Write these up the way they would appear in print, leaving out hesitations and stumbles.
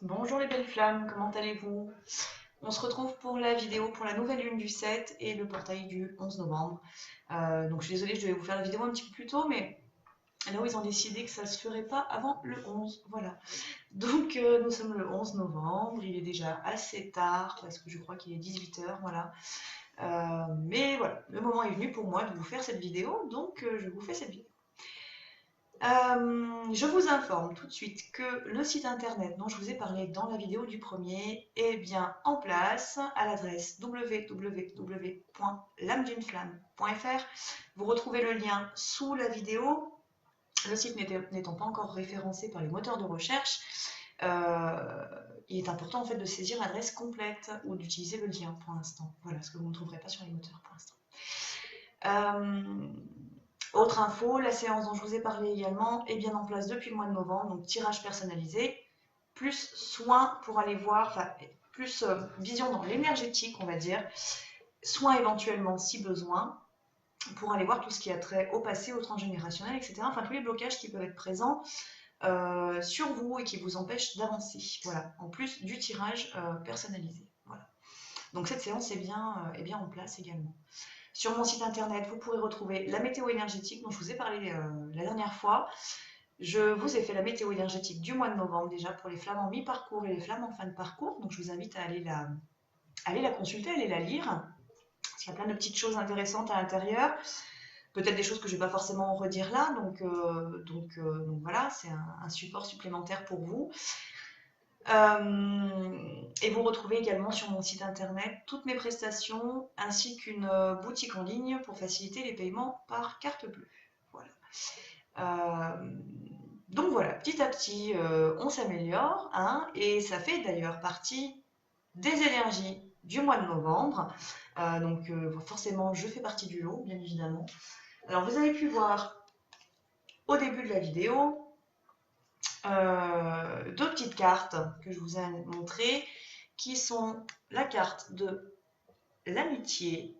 Bonjour les belles flammes, comment allez-vous? On se retrouve pour la vidéo pour la nouvelle lune du 7 et le portail du 11 novembre. Donc je suis désolée, je devais vous faire la vidéo un petit peu plus tôt, mais là où ils ont décidé que ça ne se ferait pas avant le 11, voilà. Donc nous sommes le 11 novembre, il est déjà assez tard, parce que je crois qu'il est 18 h, voilà. Mais voilà, le moment est venu pour moi de vous faire cette vidéo, donc je vous fais cette vidéo. Je vous informe tout de suite que le site internet dont je vous ai parlé dans la vidéo du premier est bien en place à l'adresse www.lameduneflamme.fr. Vous retrouvez le lien sous la vidéo. Le site n'étant pas encore référencé par les moteurs de recherche, il est important en fait de saisir l'adresse complète ou d'utiliser le lien pour l'instant. Voilà, ce que vous ne trouverez pas sur les moteurs pour l'instant. Autre info, la séance dont je vous ai parlé également est bien en place depuis le mois de novembre, donc tirage personnalisé, plus soin pour aller voir, enfin plus vision dans l'énergétique, on va dire, soin éventuellement si besoin, pour aller voir tout ce qui a trait au passé, au transgénérationnel, etc. Enfin tous les blocages qui peuvent être présents sur vous et qui vous empêchent d'avancer. Voilà, en plus du tirage personnalisé. Voilà. Donc cette séance est bien en place également. Sur mon site internet, vous pourrez retrouver la météo énergétique dont je vous ai parlé la dernière fois. Je vous ai fait la météo énergétique du mois de novembre déjà pour les flammes en mi-parcours et les flammes en fin de parcours. Donc je vous invite à aller la consulter, aller la lire. Parce qu'il y a plein de petites choses intéressantes à l'intérieur. Peut-être des choses que je ne vais pas forcément redire là. Donc voilà, c'est un support supplémentaire pour vous. Et vous retrouvez également sur mon site internet toutes mes prestations ainsi qu'une boutique en ligne pour faciliter les paiements par carte bleue. Voilà. Donc voilà, petit à petit, on s'améliore, hein, et ça fait d'ailleurs partie des énergies du mois de novembre. Donc forcément, je fais partie du lot, bien évidemment. Alors vous avez pu voir au début de la vidéo deux petites cartes que je vous ai montrées, qui sont la carte de l'amitié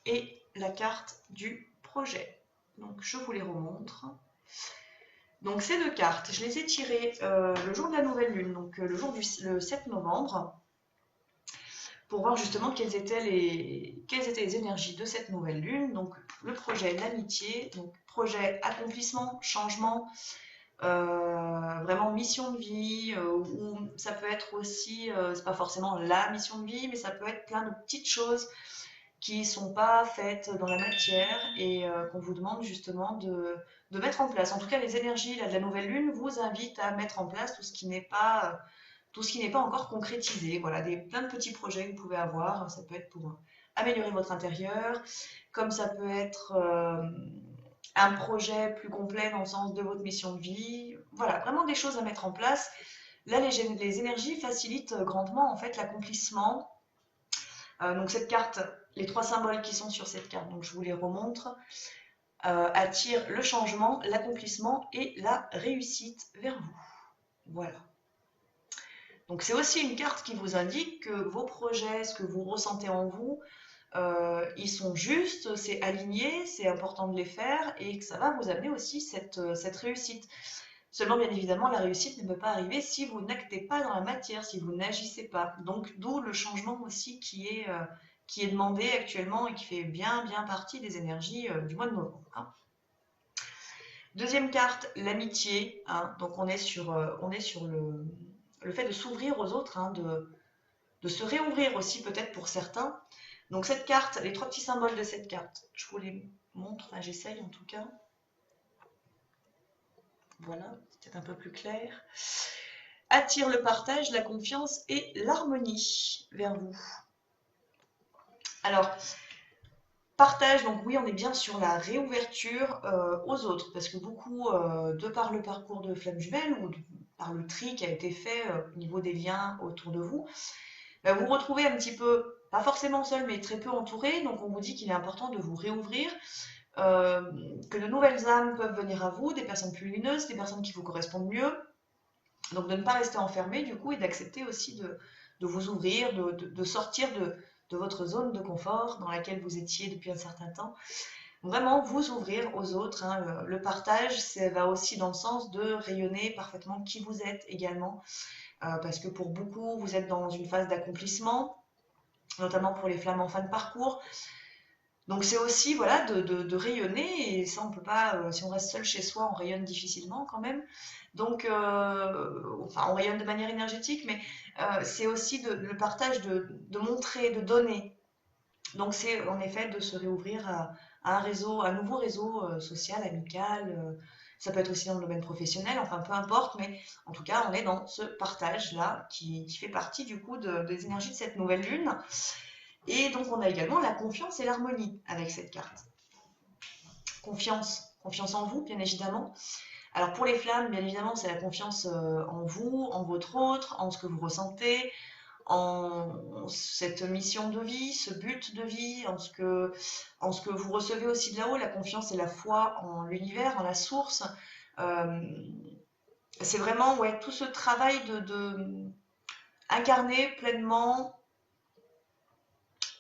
et la carte du projet. Donc je vous les remontre. Donc ces deux cartes, je les ai tirées le jour de la nouvelle lune, donc le jour du 7 novembre, pour voir justement quelles étaient les énergies de cette nouvelle lune. Donc le projet, l'amitié, donc projet, accomplissement, changement, vraiment mission de vie, ou ça peut être aussi, c'est pas forcément la mission de vie, mais ça peut être plein de petites choses qui ne sont pas faites dans la matière et qu'on vous demande justement de mettre en place. En tout cas, les énergies là, de la nouvelle lune vous invitent à mettre en place tout ce qui n'est pas encore concrétisé. Voilà, plein de petits projets que vous pouvez avoir. Ça peut être pour améliorer votre intérieur, comme ça peut être un projet plus complet dans le sens de votre mission de vie. Voilà, vraiment des choses à mettre en place. Là, les énergies facilitent grandement en fait l'accomplissement. Donc cette carte, les trois symboles qui sont sur cette carte, donc je vous les remontre, attirent le changement, l'accomplissement et la réussite vers vous. Voilà. Donc c'est aussi une carte qui vous indique que vos projets, ce que vous ressentez en vous, ils sont justes, c'est aligné, c'est important de les faire et que ça va vous amener aussi cette réussite. Seulement, bien évidemment, la réussite ne peut pas arriver si vous n'actez pas dans la matière, si vous n'agissez pas. Donc, d'où le changement aussi qui est demandé actuellement et qui fait bien partie des énergies du mois de novembre. Hein. Deuxième carte, l'amitié. Hein. Donc, on est sur le fait de s'ouvrir aux autres, hein, de se réouvrir aussi peut-être pour certains. Donc, cette carte, les trois petits symboles de cette carte, je vous les montre, enfin, j'essaye en tout cas. Voilà, c'est peut-être un peu plus clair. Attire le partage, la confiance et l'harmonie vers vous. Alors, partage, donc oui, on est bien sur la réouverture aux autres, parce que beaucoup, de par le parcours de Flamme Jumelle ou par le tri qui a été fait au niveau des liens autour de vous, vous retrouvez un petit peu, pas forcément seul, mais très peu entouré, donc on vous dit qu'il est important de vous réouvrir, que de nouvelles âmes peuvent venir à vous, des personnes plus lumineuses, des personnes qui vous correspondent mieux, donc de ne pas rester enfermé du coup et d'accepter aussi de vous ouvrir, de sortir de votre zone de confort dans laquelle vous étiez depuis un certain temps. Vraiment vous ouvrir aux autres, hein. Le partage, ça va aussi dans le sens de rayonner parfaitement qui vous êtes également, parce que pour beaucoup, vous êtes dans une phase d'accomplissement, notamment pour les flammes en fin de parcours. Donc c'est aussi voilà, de rayonner, et ça on peut pas, si on reste seul chez soi, on rayonne difficilement quand même. Donc, enfin on rayonne de manière énergétique, mais c'est aussi le partage, de montrer, de donner. Donc c'est en effet de se réouvrir à un réseau, un nouveau réseau social, amical. Ça peut être aussi dans le domaine professionnel, enfin peu importe, mais en tout cas on est dans ce partage-là qui fait partie du coup des énergies de cette nouvelle lune. Et donc on a également la confiance et l'harmonie avec cette carte. Confiance, confiance en vous bien évidemment. Alors pour les flammes, bien évidemment, c'est la confiance en vous, en votre autre, en ce que vous ressentez, en cette mission de vie, ce but de vie, en ce que vous recevez aussi de là-haut. La confiance et la foi en l'univers, en la source. Euh, c'est vraiment ouais, tout ce travail de incarner pleinement.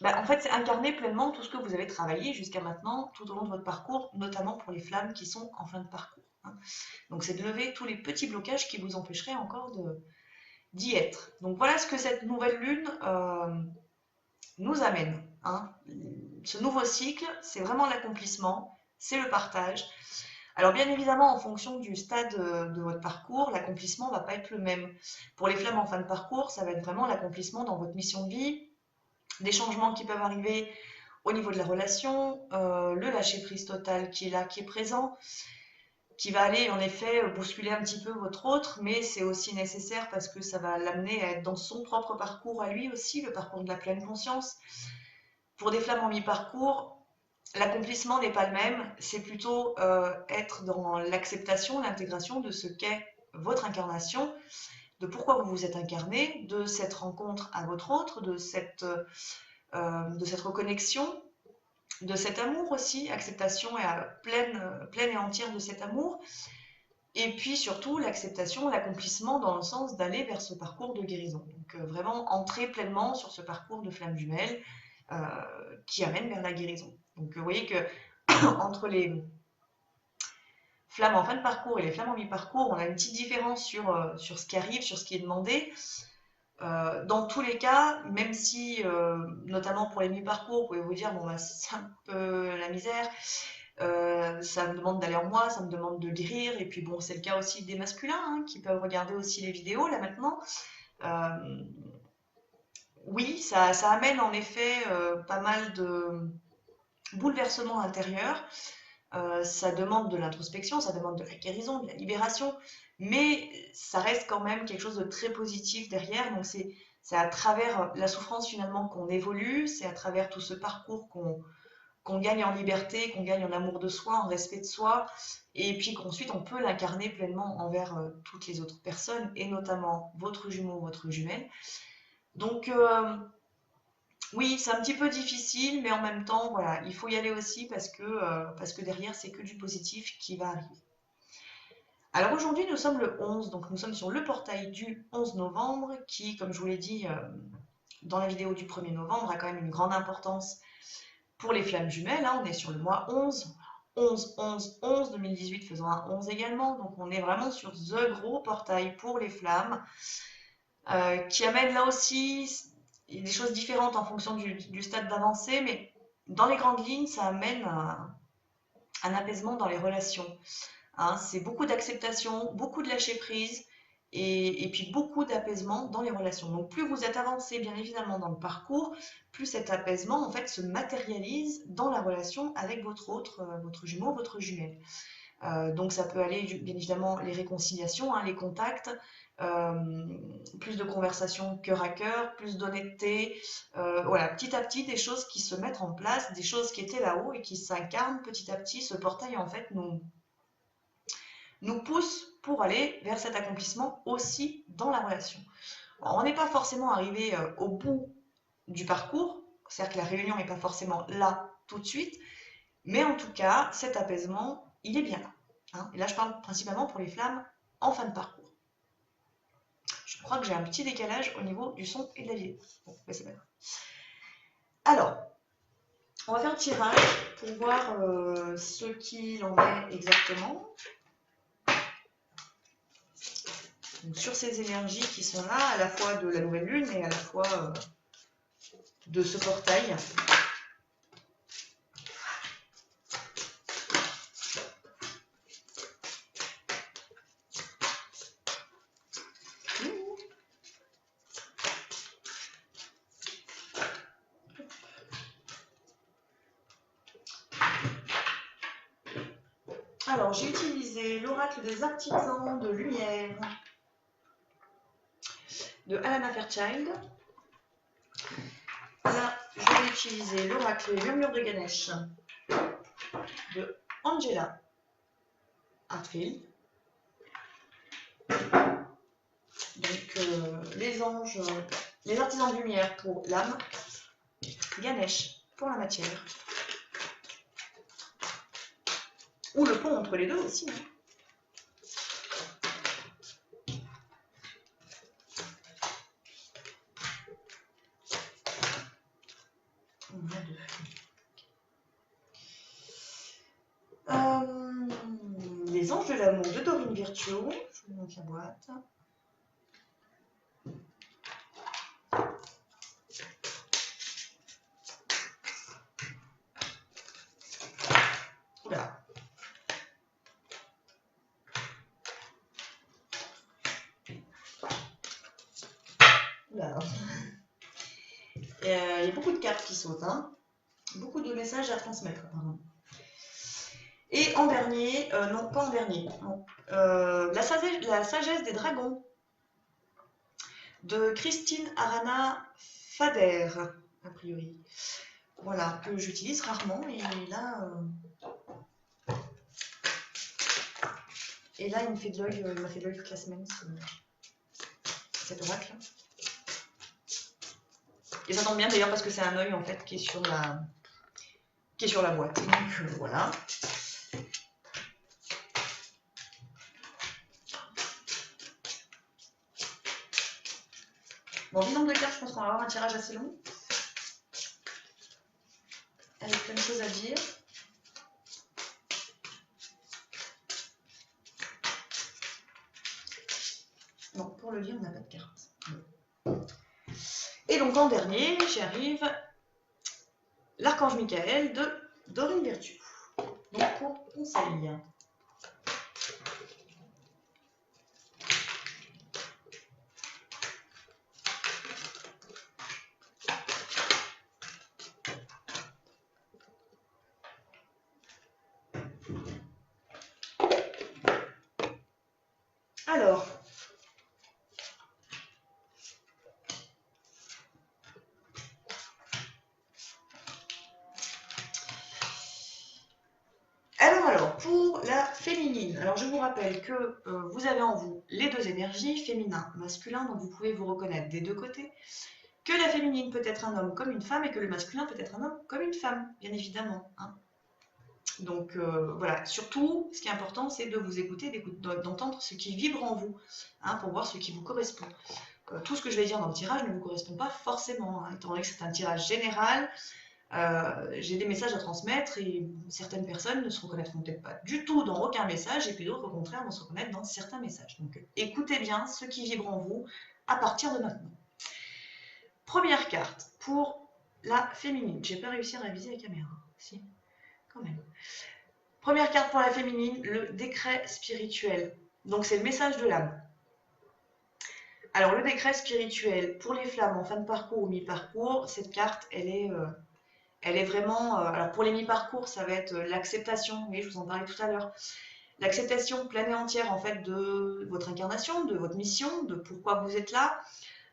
En fait, c'est incarner pleinement tout ce que vous avez travaillé jusqu'à maintenant, tout au long de votre parcours, notamment pour les flammes qui sont en fin de parcours, hein. Donc, c'est de lever tous les petits blocages qui vous empêcheraient encore d'y être. Donc, voilà ce que cette nouvelle lune nous amène, hein. Ce nouveau cycle, c'est vraiment l'accomplissement, c'est le partage. Alors bien évidemment, en fonction du stade de votre parcours, l'accomplissement ne va pas être le même. Pour les flammes en fin de parcours, ça va être vraiment l'accomplissement dans votre mission de vie, des changements qui peuvent arriver au niveau de la relation, le lâcher-prise total qui est là, qui est présent, qui va aller en effet bousculer un petit peu votre autre, mais c'est aussi nécessaire parce que ça va l'amener à être dans son propre parcours à lui aussi, le parcours de la pleine conscience. Pour des flammes en mi-parcours, l'accomplissement n'est pas le même, c'est plutôt être dans l'acceptation, l'intégration de ce qu'est votre incarnation, de pourquoi vous vous êtes incarné, de cette rencontre à votre autre, de cette reconnexion, de cet amour aussi, acceptation et pleine et entière de cet amour, et puis surtout l'acceptation, l'accomplissement dans le sens d'aller vers ce parcours de guérison. Donc vraiment entrer pleinement sur ce parcours de flamme jumelle euh, qui amène vers la guérison. Donc vous voyez que entre les flammes en fin de parcours et les flammes en mi-parcours, on a une petite différence sur ce qui arrive, sur ce qui est demandé. Dans tous les cas, même si, notamment pour les mi-parcours, vous pouvez vous dire, bon, bah, c'est un peu la misère, ça me demande d'aller en moi, ça me demande de guérir, et puis bon, c'est le cas aussi des masculins, hein, qui peuvent regarder aussi les vidéos, là maintenant. Euh, oui, ça amène en effet pas mal de bouleversements intérieurs. Ça demande de l'introspection, ça demande de la guérison, de la libération, mais ça reste quand même quelque chose de très positif derrière. Donc c'est à travers la souffrance finalement qu'on évolue, c'est à travers tout ce parcours qu'on gagne en liberté, qu'on gagne en amour de soi, en respect de soi, et puis qu'ensuite on peut l'incarner pleinement envers toutes les autres personnes, et notamment votre jumeau, votre jumelle. Donc oui, c'est un petit peu difficile, mais en même temps, voilà, il faut y aller aussi parce que derrière, c'est que du positif qui va arriver. Alors aujourd'hui, nous sommes le 11, donc nous sommes sur le portail du 11 novembre, qui, comme je vous l'ai dit dans la vidéo du 1er novembre, a quand même une grande importance pour les flammes jumelles, hein. On est sur le mois 11, 11, 11, 11, 2018 faisant un 11 également, donc on est vraiment sur the gros portail pour les flammes, qui amène là aussi des choses différentes en fonction du stade d'avancée, mais dans les grandes lignes, ça amène un apaisement dans les relations, hein. C'est beaucoup d'acceptation, beaucoup de lâcher prise, et puis beaucoup d'apaisement dans les relations. Donc plus vous êtes avancé bien évidemment dans le parcours, plus cet apaisement en fait se matérialise dans la relation avec votre autre, votre jumeau, votre jumelle. Donc ça peut aller bien évidemment les réconciliations, hein, les contacts, euh, plus de conversations cœur à cœur, plus d'honnêteté, voilà, petit à petit des choses qui se mettent en place, des choses qui étaient là-haut et qui s'incarnent petit à petit. Ce portail en fait nous pousse pour aller vers cet accomplissement aussi dans la relation. Alors, on n'est pas forcément arrivé au bout du parcours, c'est-à-dire que la réunion n'est pas forcément là tout de suite, mais en tout cas, cet apaisement, il est bien là, hein. Et là, je parle principalement pour les flammes en fin de parcours. Je crois que j'ai un petit décalage au niveau du son et de la vidéo. Bon, mais c'est pas grave. Alors, On va faire le tirage pour voir ce qu'il en est exactement. Donc, sur ces énergies qui sont là, à la fois de la nouvelle lune et à la fois de ce portail. Alors, j'ai utilisé l'oracle des artisans de lumière de Alana Fairchild. Là, je vais utiliser l'oracle Murmure de Ganesh de Angela Hartfield. Donc, les anges, les artisans de lumière pour l'âme, Ganesh pour la matière. Ou le pont entre les deux aussi. Hein. On a deux. Les anges de l'amour de Dorine Virtue. Je vous montre la boîte. Oula. Oula. Il y a beaucoup de cartes qui sautent. Hein. Beaucoup de messages à transmettre. Pardon. Et en dernier, non pas en dernier, non, la sagesse des dragons de Christine Arana Fader, a priori. Voilà, que j'utilise rarement. Et là, il m'a fait de l'œil toute la semaine, cet oracle. Et ça tombe bien d'ailleurs parce que c'est un œil en fait qui est sur la boîte. Donc voilà. Bon, disons de cartes, je pense qu'on va avoir un tirage assez long. Avec plein de choses à dire. Non, pour le lire, on n'a pas de carte. Non. Et donc en dernier, j'arrive l'archange Michael de Dorine Virtue. Donc pour conseil. Alors, pour la féminine, alors je vous rappelle que vous avez en vous les deux énergies, féminin, masculin, donc vous pouvez vous reconnaître des deux côtés, que la féminine peut être un homme comme une femme et que le masculin peut être un homme comme une femme, bien évidemment. Hein. Donc voilà, surtout, ce qui est important, c'est de vous écouter, d'entendre ce qui vibre en vous, hein, pour voir ce qui vous correspond. Tout ce que je vais dire dans le tirage ne vous correspond pas forcément, hein, étant donné que c'est un tirage général. J'ai des messages à transmettre et certaines personnes ne se reconnaîtront peut-être pas du tout dans aucun message et puis d'autres au contraire vont se reconnaître dans certains messages. Donc écoutez bien ce qui vibre en vous à partir de maintenant. Première carte pour la féminine. J'ai pas réussi à réviser la caméra. Si, quand même. Première carte pour la féminine, le décret spirituel. Donc c'est le message de l'âme. Alors le décret spirituel pour les flammes en fin de parcours ou mi-parcours, cette carte elle est vraiment, alors pour les mi-parcours, ça va être l'acceptation, oui, je vous en parlais tout à l'heure, l'acceptation pleine et entière en fait de votre incarnation, de votre mission, de pourquoi vous êtes là,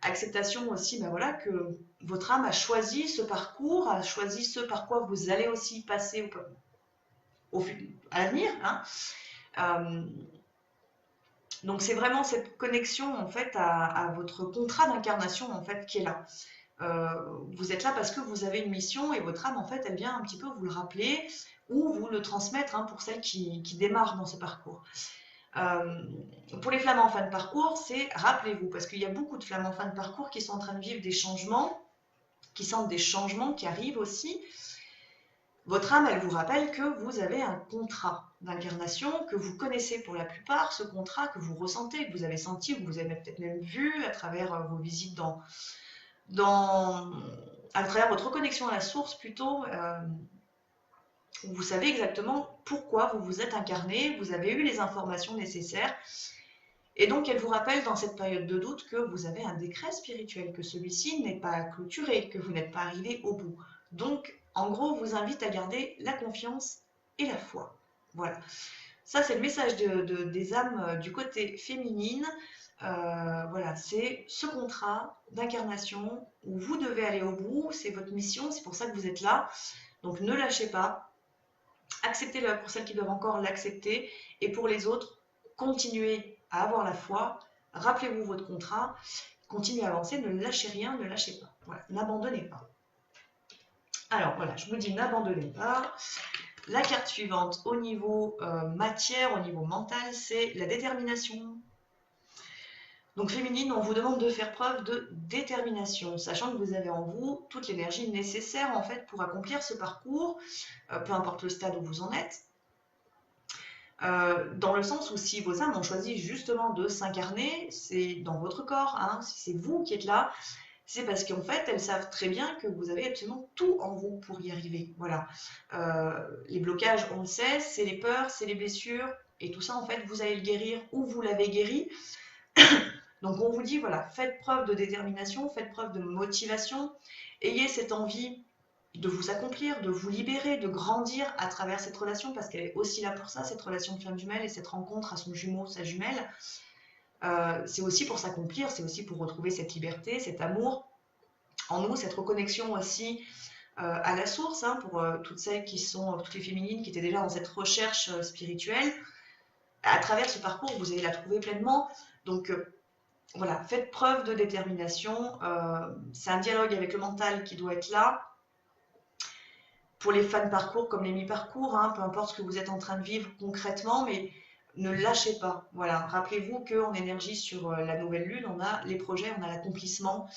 acceptation aussi, ben voilà, que votre âme a choisi ce parcours, a choisi ce par quoi vous allez aussi passer à l'avenir, hein. Donc c'est vraiment cette connexion en fait à votre contrat d'incarnation en fait qui est là. Vous êtes là parce que vous avez une mission et votre âme, en fait, elle vient un petit peu vous le rappeler ou vous le transmettre, hein, pour celles qui démarrent dans ce parcours. Pour les flammes en fin de parcours, c'est rappelez-vous, parce qu'il y a beaucoup de flammes en fin de parcours qui sont en train de vivre des changements, qui sentent des changements qui arrivent aussi. Votre âme, elle vous rappelle que vous avez un contrat d'incarnation, que vous connaissez pour la plupart, ce contrat que vous ressentez, que vous avez senti, que vous avez peut-être même vu à travers vos visites à travers votre connexion à la source plutôt. Vous savez exactement pourquoi vous vous êtes incarné, vous avez eu les informations nécessaires. Et donc, elle vous rappelle dans cette période de doute que vous avez un décret spirituel, que celui-ci n'est pas clôturé, que vous n'êtes pas arrivé au bout. Donc, en gros, vous invite à garder la confiance et la foi. Voilà. Ça, c'est le message des âmes du côté féminine. Voilà, c'est ce contrat d'incarnation où vous devez aller au bout, c'est votre mission, c'est pour ça que vous êtes là. Donc, ne lâchez pas, acceptez-le pour celles qui doivent encore l'accepter, et pour les autres, continuez à avoir la foi, rappelez-vous votre contrat, continuez à avancer, ne lâchez rien, ne lâchez pas. Voilà, n'abandonnez pas. Alors voilà, je vous dis n'abandonnez pas. La carte suivante au niveau matière, au niveau mental, c'est la détermination. Donc féminine, on vous demande de faire preuve de détermination, sachant que vous avez en vous toute l'énergie nécessaire en fait pour accomplir ce parcours, peu importe le stade où vous en êtes. Dans le sens où si vos âmes ont choisi justement de s'incarner, c'est dans votre corps, hein, si c'est vous qui êtes là, c'est parce qu'en fait, elles savent très bien que vous avez absolument tout en vous pour y arriver. Voilà. Les blocages, on le sait, c'est les peurs, c'est les blessures, et tout ça, en fait, vous allez le guérir ou vous l'avez guéri. Donc on vous dit, voilà, faites preuve de détermination, faites preuve de motivation, ayez cette envie de vous accomplir, de vous libérer, de grandir à travers cette relation, parce qu'elle est aussi là pour ça, cette relation de flamme jumelle et cette rencontre à son jumeau, sa jumelle. C'est aussi pour s'accomplir, c'est aussi pour retrouver cette liberté, cet amour en nous, cette reconnexion aussi à la source, hein, pour toutes celles qui sont, toutes les féminines qui étaient déjà dans cette recherche spirituelle. À travers ce parcours, vous allez la trouver pleinement. Donc voilà, faites preuve de détermination. C'est un dialogue avec le mental qui doit être là. Pour les fans parcours comme les mi-parcours, hein, peu importe ce que vous êtes en train de vivre concrètement, mais ne lâchez pas. Voilà, rappelez-vous qu'en énergie sur la nouvelle lune, on a les projets, on a l'accomplissement.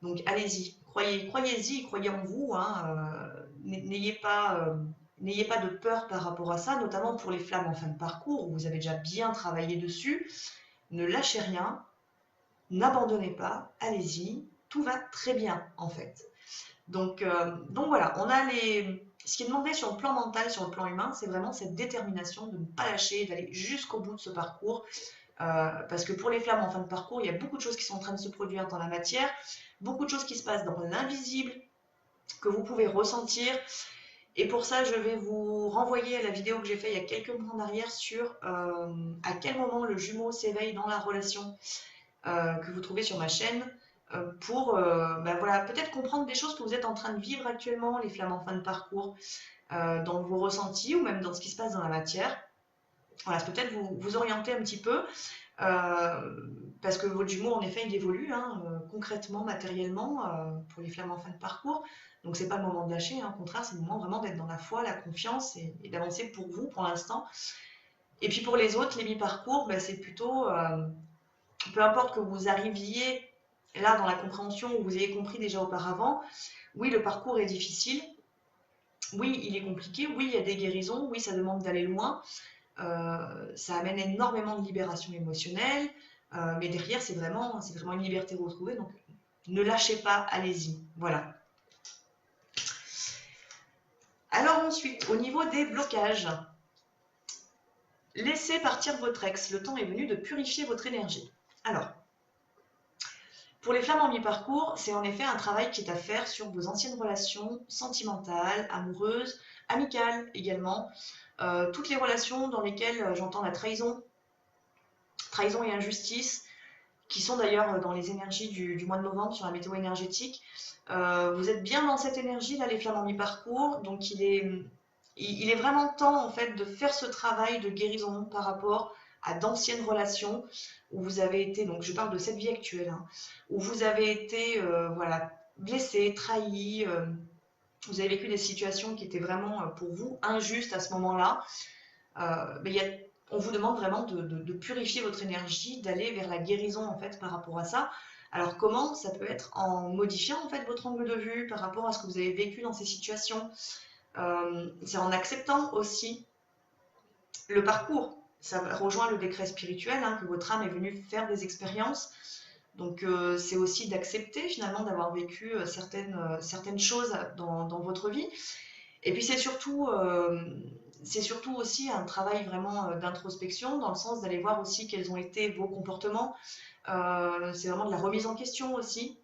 Donc allez-y, croyez-y, croyez en vous. Hein, n'ayez pas de peur par rapport à ça, notamment pour les flammes en fin de parcours où vous avez déjà bien travaillé dessus. Ne lâchez rien, n'abandonnez pas, allez-y, tout va très bien en fait. Donc voilà, ce qui est demandé sur le plan mental, sur le plan humain, c'est vraiment cette détermination de ne pas lâcher, d'aller jusqu'au bout de ce parcours. Parce que pour les flammes en fin de parcours, il y a beaucoup de choses qui sont en train de se produire dans la matière, beaucoup de choses qui se passent dans l'invisible, que vous pouvez ressentir. Et pour ça, je vais vous renvoyer à la vidéo que j'ai faite il y a quelques mois en arrière sur à quel moment le jumeau s'éveille dans la relation, que vous trouvez sur ma chaîne, pour voilà, peut-être comprendre des choses que vous êtes en train de vivre actuellement, les flammes en fin de parcours, dans vos ressentis ou même dans ce qui se passe dans la matière. Voilà, c'est peut-être vous orienter un petit peu, parce que votre jumeau, en effet, il évolue hein, concrètement, matériellement, pour les flammes en fin de parcours. Donc, c'est pas le moment de lâcher, hein, au contraire, c'est le moment vraiment d'être dans la foi, la confiance et d'avancer pour vous, pour l'instant. Et puis pour les autres, les mi-parcours, c'est plutôt, peu importe que vous arriviez là dans la compréhension ou vous ayez compris déjà auparavant, oui, le parcours est difficile, oui, il est compliqué, oui, il y a des guérisons, oui, ça demande d'aller loin, ça amène énormément de libération émotionnelle, mais derrière, c'est vraiment une liberté retrouvée, donc ne lâchez pas, allez-y, voilà. Alors ensuite, au niveau des blocages, laissez partir votre ex, le temps est venu de purifier votre énergie. Alors, pour les flammes en mi-parcours, c'est en effet un travail qui est à faire sur vos anciennes relations sentimentales, amoureuses, amicales également. Toutes les relations dans lesquelles j'entends la trahison et injustice, qui sont d'ailleurs dans les énergies du mois de novembre sur la météo énergétique. Vous êtes bien dans cette énergie, là, les flammes en mi-parcours, donc il est vraiment temps en fait de faire ce travail de guérison par rapport à d'anciennes relations où vous avez été, donc je parle de cette vie actuelle, hein, où vous avez été voilà, blessé, trahi, vous avez vécu des situations qui étaient vraiment pour vous injustes à ce moment-là. On vous demande vraiment de purifier votre énergie, d'aller vers la guérison en fait par rapport à ça. Alors comment? Ça peut être en modifiant en fait votre angle de vue par rapport à ce que vous avez vécu dans ces situations. C'est en acceptant aussi le parcours. Ça rejoint le décret spirituel, hein, que votre âme est venue faire des expériences. Donc c'est aussi d'accepter finalement d'avoir vécu certaines choses dans votre vie. Et puis c'est surtout aussi un travail vraiment d'introspection, dans le sens d'aller voir aussi quels ont été vos comportements. C'est vraiment de la remise en question aussi.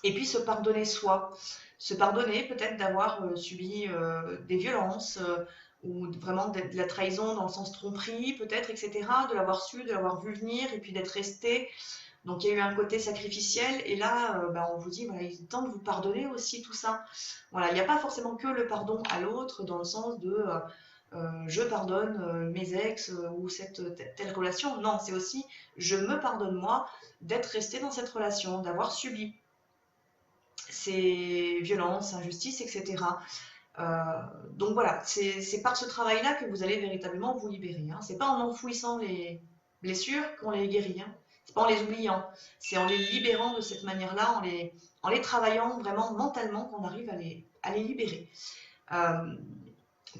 Et puis se pardonner soi. Se pardonner peut-être d'avoir subi des violences ou vraiment de la trahison dans le sens tromperie peut-être, etc. De l'avoir su, de l'avoir vu venir et puis d'être resté. Donc il y a eu un côté sacrificiel et là on vous dit voilà, il est temps de vous pardonner aussi tout ça. Voilà, il n'y a pas forcément que le pardon à l'autre dans le sens de je pardonne mes ex ou telle relation. Non, c'est aussi je me pardonne moi d'être resté dans cette relation, d'avoir subi ces violences, injustices, etc. Euh, donc voilà, c'est par ce travail-là que vous allez véritablement vous libérer. Hein. C'est pas en enfouissant les blessures qu'on les guérit. Hein. C'est pas en les oubliant. C'est en les libérant de cette manière-là, en les travaillant vraiment mentalement qu'on arrive à les libérer. Euh,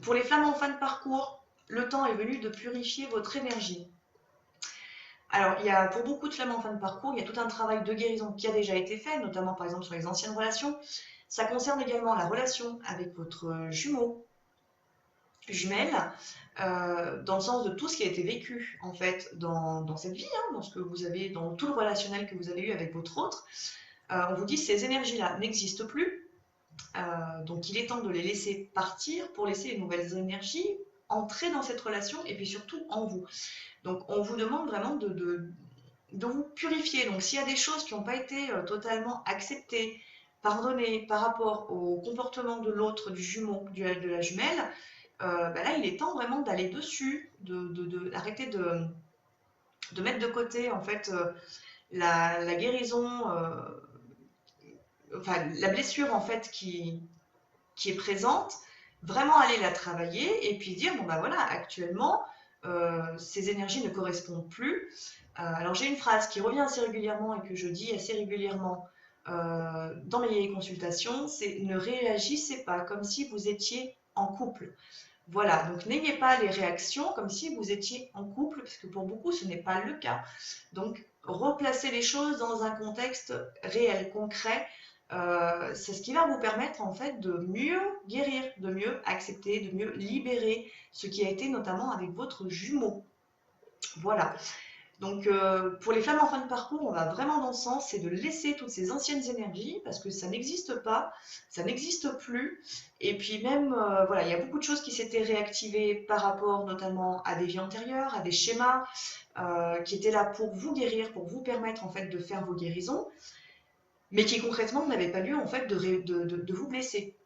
pour les flammes en fin de parcours, le temps est venu de purifier votre énergie. Alors, pour beaucoup de flammes en fin de parcours, il y a tout un travail de guérison qui a déjà été fait, notamment par exemple sur les anciennes relations. Ça concerne également la relation avec votre jumeau, jumelle, dans le sens de tout ce qui a été vécu en fait dans cette vie, hein, dans ce que vous avez, dans tout le relationnel que vous avez eu avec votre autre. On vous dit ces énergies-là n'existent plus, donc il est temps de les laisser partir pour laisser les nouvelles énergies entrer dans cette relation et puis surtout en vous. Donc on vous demande vraiment de vous purifier. Donc s'il y a des choses qui n'ont pas été totalement acceptées, pardonnées par rapport au comportement de l'autre, du jumeau, de la jumelle, là il est temps vraiment d'aller dessus, d'arrêter de mettre de côté en fait la guérison, enfin la blessure en fait qui est présente, vraiment aller la travailler et puis dire bon bah voilà, actuellement ces énergies ne correspondent plus. Alors j'ai une phrase qui revient assez régulièrement et que je dis assez régulièrement dans mes consultations, c'est ne réagissez pas comme si vous étiez en couple. Voilà, donc n'ayez pas les réactions comme si vous étiez en couple, parce que pour beaucoup ce n'est pas le cas. Donc replacez les choses dans un contexte réel, concret. C'est ce qui va vous permettre en fait de mieux guérir, de mieux accepter, de mieux libérer ce qui a été notamment avec votre jumeau. Voilà. Donc pour les femmes en fin de parcours, on va vraiment dans ce sens, c'est de laisser toutes ces anciennes énergies parce que ça n'existe pas, ça n'existe plus. Et puis même, voilà, il y a beaucoup de choses qui s'étaient réactivées par rapport notamment à des vies antérieures, à des schémas qui étaient là pour vous guérir, pour vous permettre en fait de faire vos guérisons, mais qui concrètement n'avaient pas lieu en fait de vous blesser.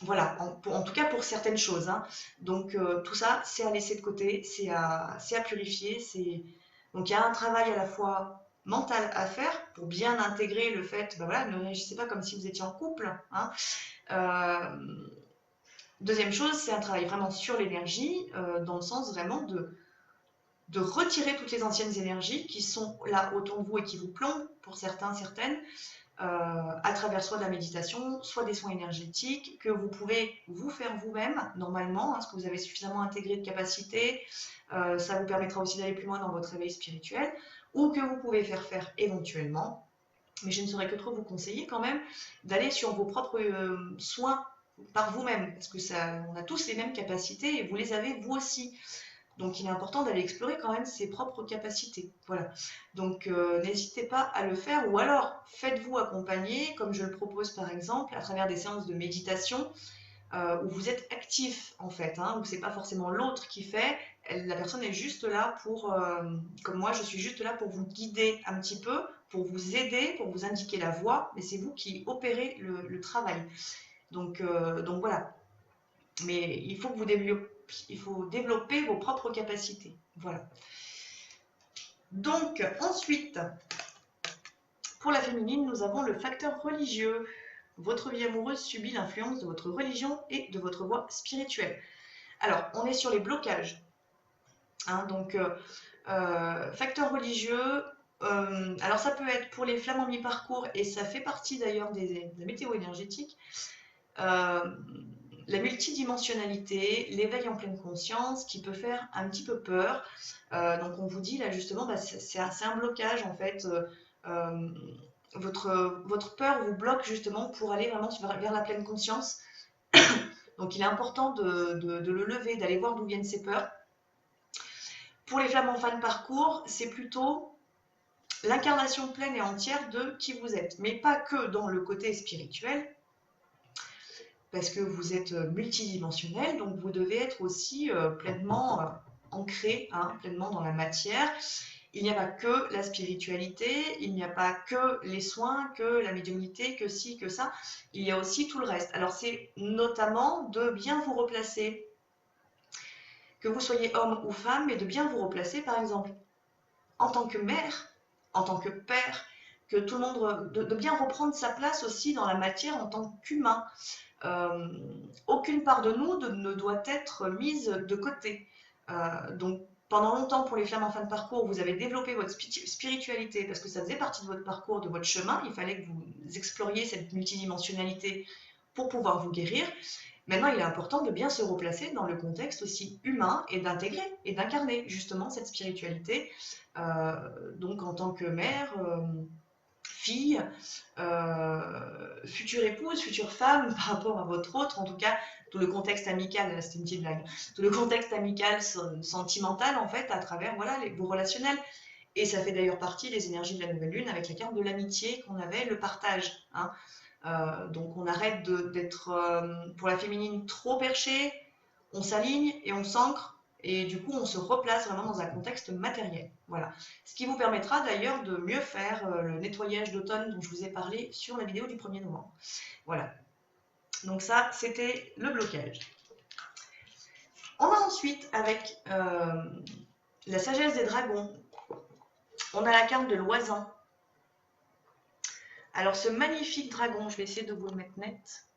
Voilà, en tout cas pour certaines choses. Hein. Donc tout ça, c'est à laisser de côté, c'est à purifier. Donc il y a un travail à la fois mental à faire pour bien intégrer le fait, ben voilà, ne réagissez pas comme si vous étiez en couple. Hein. Euh, Deuxième chose, c'est un travail vraiment sur l'énergie, dans le sens vraiment de retirer toutes les anciennes énergies qui sont là autour de vous et qui vous plombent pour certains, certaines, à travers soit de la méditation, soit des soins énergétiques que vous pouvez vous faire vous-même, normalement, hein, parce que vous avez suffisamment intégré de capacité. Ça vous permettra aussi d'aller plus loin dans votre éveil spirituel, ou que vous pouvez faire éventuellement. Mais je ne saurais que trop vous conseiller quand même d'aller sur vos propres soins par vous-même, parce que ça, on a tous les mêmes capacités et vous les avez vous aussi. Donc il est important d'aller explorer quand même ses propres capacités. Voilà. Donc n'hésitez pas à le faire ou alors faites-vous accompagner, comme je le propose par exemple, à travers des séances de méditation où vous êtes actif en fait, hein, où c'est pas forcément l'autre qui fait, la personne est juste là pour, comme moi, je suis juste là pour vous guider un petit peu, pour vous aider, pour vous indiquer la voie, mais c'est vous qui opérez le travail. Donc voilà, mais il faut développer vos propres capacités. Voilà. Donc, ensuite, pour la féminine, nous avons le facteur religieux. Votre vie amoureuse subit l'influence de votre religion et de votre voie spirituelle. Alors, on est sur les blocages. Hein, donc, facteur religieux, alors ça peut être pour les flammes en mi-parcours, et ça fait partie d'ailleurs de la météo énergétique. la multidimensionnalité, l'éveil en pleine conscience qui peut faire un petit peu peur. Donc on vous dit là justement, bah, c'est un blocage en fait. Euh, votre peur vous bloque justement pour aller vraiment vers la pleine conscience. Donc il est important de le lever, d'aller voir d'où viennent ces peurs. Pour les flammes en fin de parcours, c'est plutôt l'incarnation pleine et entière de qui vous êtes, mais pas que dans le côté spirituel, parce que vous êtes multidimensionnel, donc vous devez être aussi pleinement ancré, hein, pleinement dans la matière. Il n'y a pas que la spiritualité, il n'y a pas que les soins, que la médiumnité, que ci, que ça, il y a aussi tout le reste. Alors c'est notamment de bien vous replacer, que vous soyez homme ou femme, mais de bien vous replacer par exemple en tant que mère, en tant que père, que tout le monde, de bien reprendre sa place aussi dans la matière en tant qu'humain. Euh, Aucune part de nous ne doit être mise de côté. Donc, pendant longtemps, pour les flammes en fin de parcours, vous avez développé votre spiritualité parce que ça faisait partie de votre parcours, de votre chemin. Il fallait que vous exploriez cette multidimensionnalité pour pouvoir vous guérir. Maintenant, il est important de bien se replacer dans le contexte aussi humain et d'intégrer et d'incarner justement cette spiritualité. Donc, en tant que mère, fille, future épouse, future femme par rapport à votre autre, en tout cas tout le contexte amical, là c'était une petite blague, tout le contexte amical, sentimental en fait à travers voilà, vos relationnels. Et ça fait d'ailleurs partie des énergies de la nouvelle lune avec la carte de l'amitié qu'on avait, le partage. Hein. Donc on arrête d'être pour la féminine trop perché, on s'aligne et on s'ancre et du coup on se replace vraiment dans un contexte matériel. Voilà. Ce qui vous permettra d'ailleurs de mieux faire le nettoyage d'automne dont je vous ai parlé sur la vidéo du 1er novembre. Voilà. Donc ça, c'était le blocage. On a ensuite avec la sagesse des dragons, on a la carte de l'oisin. Alors ce magnifique dragon, je vais essayer de vous le mettre net.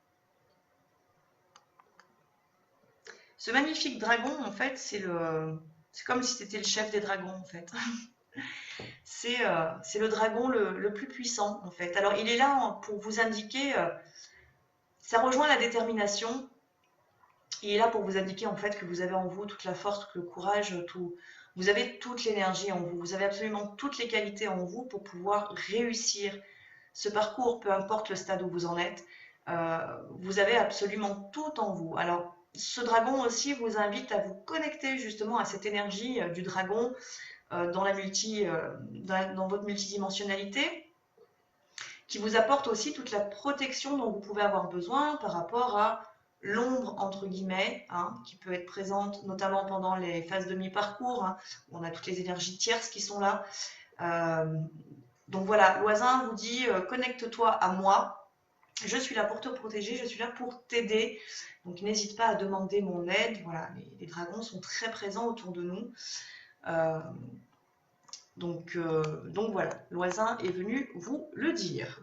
Ce magnifique dragon, en fait, c'est comme si c'était le chef des dragons, en fait. C'est le dragon le plus puissant, en fait. Alors, il est là pour vous indiquer, ça rejoint la détermination. Il est là pour vous indiquer, en fait, que vous avez en vous toute la force, tout le courage, tout. Vous avez toute l'énergie en vous. Vous avez absolument toutes les qualités en vous pour pouvoir réussir ce parcours, peu importe le stade où vous en êtes. Vous avez absolument tout en vous. Alors, ce dragon aussi vous invite à vous connecter justement à cette énergie du dragon dans votre multidimensionnalité, qui vous apporte aussi toute la protection dont vous pouvez avoir besoin par rapport à l'ombre, entre guillemets, hein, qui peut être présente notamment pendant les phases de mi-parcours, hein, où on a toutes les énergies tierces qui sont là. Donc voilà, l'oisin vous dit connecte-toi à moi, je suis là pour te protéger, je suis là pour t'aider. Donc n'hésite pas à demander mon aide. Voilà, les dragons sont très présents autour de nous. Donc voilà, l'oisin est venu vous le dire.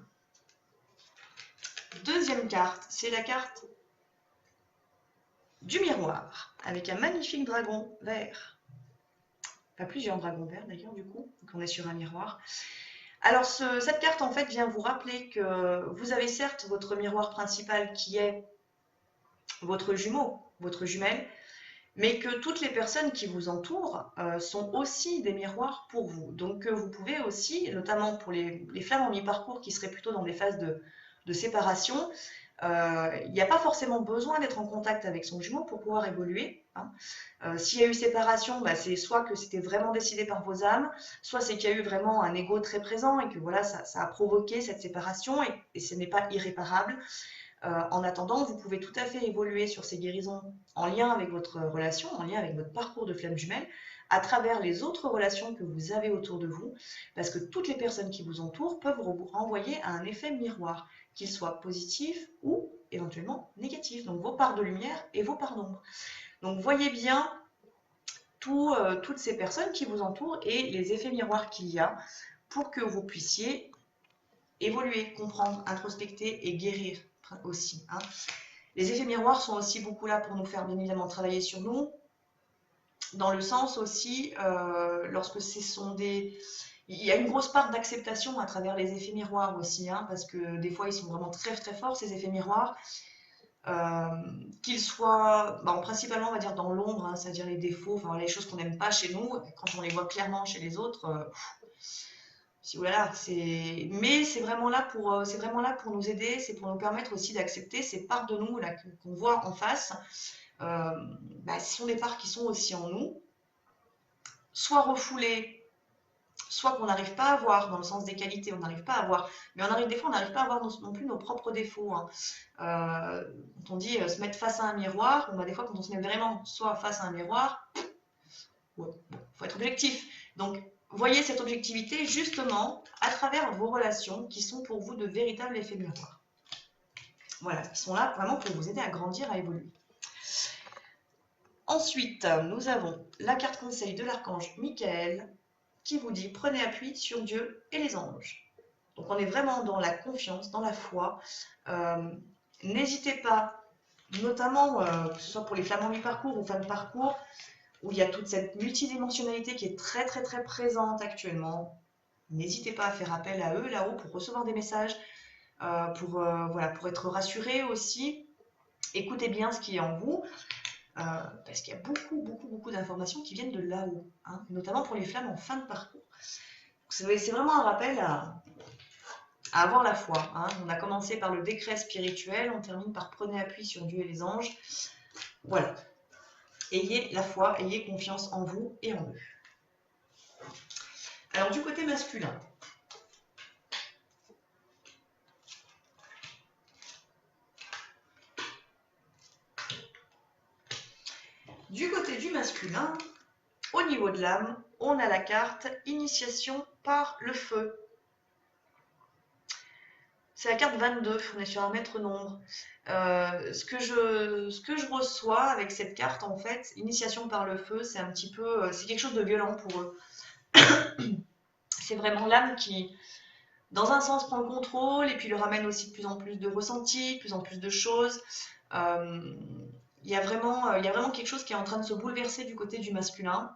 Deuxième carte, c'est la carte du miroir, avec un magnifique dragon vert. Enfin, plusieurs dragons verts d'ailleurs, du coup, donc on est sur un miroir. Alors, cette carte, en fait, vient vous rappeler que vous avez certes votre miroir principal qui est votre jumeau, votre jumelle, mais que toutes les personnes qui vous entourent sont aussi des miroirs pour vous. Donc, vous pouvez aussi, notamment pour les flammes en mi-parcours qui seraient plutôt dans des phases de séparation, il n'y a pas forcément besoin d'être en contact avec son jumeau pour pouvoir évoluer. Hein. S'il y a eu séparation, bah, c'est soit que c'était vraiment décidé par vos âmes, soit c'est qu'il y a eu vraiment un ego très présent et que voilà, ça a provoqué cette séparation et ce n'est pas irréparable. En attendant, vous pouvez tout à fait évoluer sur ces guérisons en lien avec votre relation, en lien avec votre parcours de flamme jumelle, à travers les autres relations que vous avez autour de vous, parce que toutes les personnes qui vous entourent peuvent vous renvoyer à un effet miroir, qu'il soit positif ou éventuellement négatif, donc vos parts de lumière et vos parts d'ombre. Donc voyez bien toutes ces personnes qui vous entourent et les effets miroirs qu'il y a pour que vous puissiez évoluer, comprendre, introspecter et guérir aussi. Hein. Les effets miroirs sont aussi beaucoup là pour nous faire bien évidemment travailler sur nous, dans le sens aussi, lorsque ce sont des... Il y a une grosse part d'acceptation à travers les effets miroirs aussi, hein, parce que des fois ils sont vraiment très très forts ces effets miroirs. qu'ils soient principalement, on va dire, dans l'ombre, hein, c'est-à-dire les défauts, enfin, les choses qu'on n'aime pas chez nous, quand on les voit clairement chez les autres, voilà, mais c'est vraiment là pour nous aider, c'est pour nous permettre aussi d'accepter ces parts de nous là qu'on voit en face. Ce sont des parts qui sont aussi en nous, soit refoulées, soit qu'on n'arrive pas à voir, dans le sens des qualités, on n'arrive pas à voir, mais des fois on n'arrive pas à voir non plus nos propres défauts, hein. Quand on dit se mettre face à un miroir, des fois quand on se met vraiment soit face à un miroir, ouais, bon, faut être objectif. Donc voyez cette objectivité justement à travers vos relations qui sont pour vous de véritables effets miroirs. Voilà, qui sont là vraiment pour vous aider à grandir, à évoluer. Ensuite, nous avons la carte conseil de l'archange Michael qui vous dit prenez appui sur Dieu et les anges. Donc on est vraiment dans la confiance, dans la foi. N'hésitez pas, notamment que ce soit pour les flammes en mi-parcours ou femmes de parcours, où il y a toute cette multidimensionnalité qui est très très très présente actuellement. N'hésitez pas à faire appel à eux là-haut pour recevoir des messages, pour être rassuré aussi. Écoutez bien ce qui est en vous, parce qu'il y a beaucoup d'informations qui viennent de là-haut, hein, notamment pour les flammes en fin de parcours. C'est vraiment un rappel à avoir la foi, hein. On a commencé par le décret spirituel, on termine par prenez appui sur Dieu et les anges. Voilà. Ayez la foi, ayez confiance en vous et en eux. Alors du côté masculin, au niveau de l'âme, on a la carte initiation par le feu. C'est la carte 22, on est sur un maître nombre. Ce que je reçois avec cette carte, en fait, initiation par le feu, c'est un petit peu, c'est quelque chose de violent pour eux. C'est vraiment l'âme qui, dans un sens, prend le contrôle et puis le ramène aussi de plus en plus de ressentis, de plus en plus de choses. Il y a vraiment quelque chose qui est en train de se bouleverser du côté du masculin,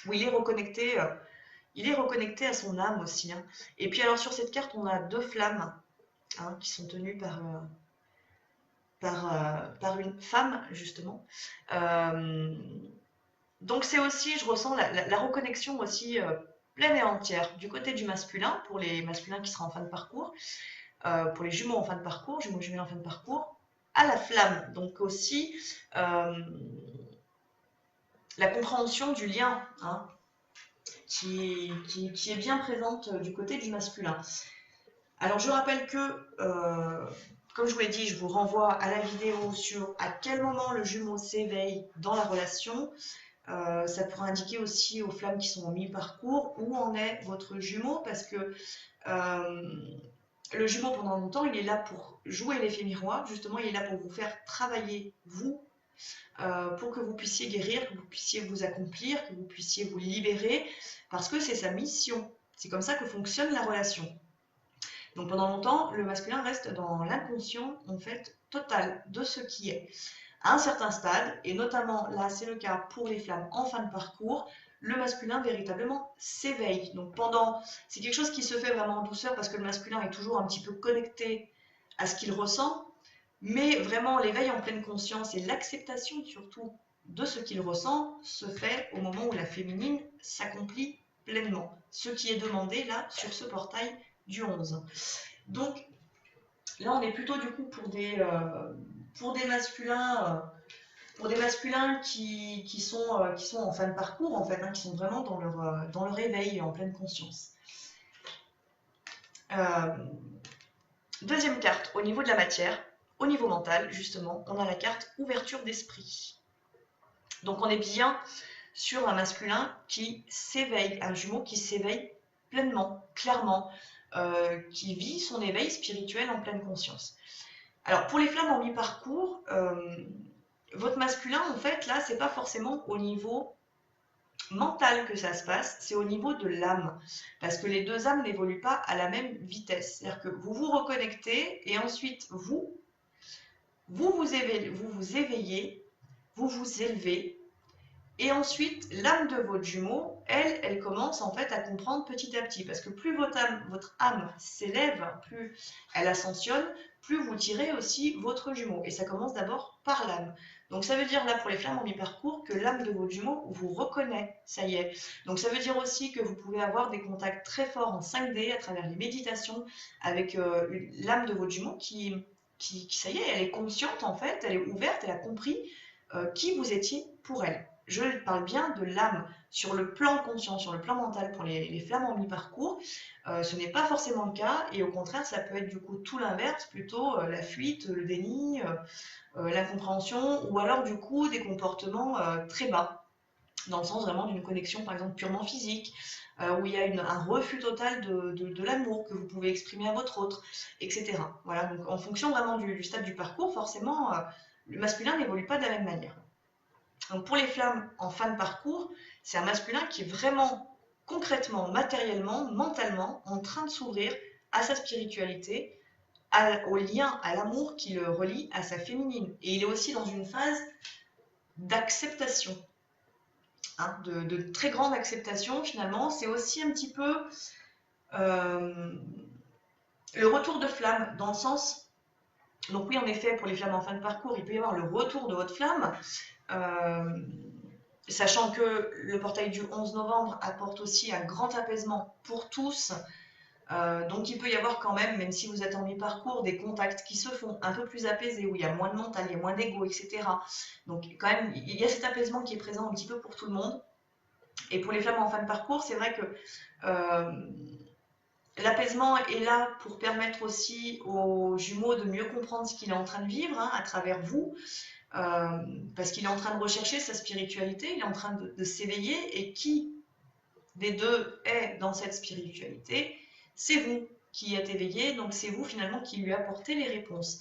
où il est reconnecté à son âme aussi, hein. Et puis alors sur cette carte, on a deux flammes, hein, qui sont tenues par une femme, justement. Donc c'est aussi, je ressens la reconnexion aussi pleine et entière du côté du masculin, pour les masculins qui seront en fin de parcours, pour les jumeaux en fin de parcours, jumeaux jumelles en fin de parcours, à la flamme. Donc aussi la compréhension du lien, hein, qui est bien présente du côté du masculin. Alors je rappelle que, comme je vous l'ai dit, je vous renvoie à la vidéo sur à quel moment le jumeau s'éveille dans la relation. Ça pourra indiquer aussi aux flammes qui sont en mi-parcours où en est votre jumeau, parce que le jumeau, pendant longtemps, il est là pour jouer l'effet miroir, justement, il est là pour vous faire travailler, vous, pour que vous puissiez guérir, que vous puissiez vous accomplir, que vous puissiez vous libérer, parce que c'est sa mission. C'est comme ça que fonctionne la relation. Donc pendant longtemps, le masculin reste dans l'inconscient, en fait, total de ce qui est. À un certain stade, et notamment là, c'est le cas pour les flammes en fin de parcours, le masculin véritablement s'éveille. Donc c'est quelque chose qui se fait vraiment en douceur parce que le masculin est toujours un petit peu connecté à ce qu'il ressent, mais vraiment l'éveil en pleine conscience et l'acceptation surtout de ce qu'il ressent se fait au moment où la féminine s'accomplit pleinement. Ce qui est demandé là sur ce portail du 11. Donc là, on est plutôt du coup pour des masculins. Pour des masculins qui sont en fin de parcours, en fait, hein, qui sont vraiment dans leur éveil et en pleine conscience. Deuxième carte, au niveau de la matière, au niveau mental, justement, on a la carte ouverture d'esprit. Donc on est bien sur un masculin qui s'éveille, un jumeau qui s'éveille pleinement, clairement, qui vit son éveil spirituel en pleine conscience. Alors pour les flammes en mi-parcours, votre masculin, en fait, là, c'est pas forcément au niveau mental que ça se passe, c'est au niveau de l'âme. Parce que les deux âmes n'évoluent pas à la même vitesse. C'est-à-dire que vous vous reconnectez et ensuite vous éveillez, vous élevez. Et ensuite, l'âme de votre jumeau elle commence en fait à comprendre petit à petit. Parce que plus votre âme s'élève, plus elle ascensionne, plus vous tirez aussi votre jumeau. Et ça commence d'abord par l'âme. Donc ça veut dire là pour les flammes en mi-parcours que l'âme de votre jumeau vous reconnaît, ça y est. Donc ça veut dire aussi que vous pouvez avoir des contacts très forts en 5D à travers les méditations avec l'âme de votre jumeau qui, ça y est, elle est consciente en fait, elle est ouverte, elle a compris qui vous étiez pour elle. Je parle bien de l'âme sur le plan conscient, sur le plan mental pour les flammes en mi-parcours. Ce n'est pas forcément le cas et au contraire, ça peut être du coup tout l'inverse, plutôt la fuite, le déni, l'incompréhension ou alors du coup des comportements très bas dans le sens vraiment d'une connexion par exemple purement physique, où il y a un refus total de l'amour que vous pouvez exprimer à votre autre, etc. Voilà, donc en fonction vraiment du stade du parcours, forcément, le masculin n'évolue pas de la même manière. Donc pour les flammes en fin de parcours, c'est un masculin qui est vraiment concrètement, matériellement, mentalement, en train de s'ouvrir à sa spiritualité, au lien, à l'amour qui le relie à sa féminine. Et il est aussi dans une phase d'acceptation, hein, de très grande acceptation finalement. C'est aussi un petit peu le retour de flamme, dans le sens, donc oui en effet pour les flammes en fin de parcours, il peut y avoir le retour de votre flamme, sachant que le portail du 11 novembre apporte aussi un grand apaisement pour tous. Donc il peut y avoir quand même si vous êtes en mi-parcours, des contacts qui se font un peu plus apaisés, où il y a moins de mental, il y a moins d'ego, etc. Donc quand même, il y a cet apaisement qui est présent un petit peu pour tout le monde. Et pour les flammes en fin de parcours, c'est vrai que l'apaisement est là pour permettre aussi aux jumeaux de mieux comprendre ce qu'il est en train de vivre, hein, à travers vous, parce qu'il est en train de rechercher sa spiritualité, il est en train de s'éveiller, et qui des deux est dans cette spiritualité, c'est vous qui êtes éveillé, donc c'est vous finalement qui lui apportez les réponses.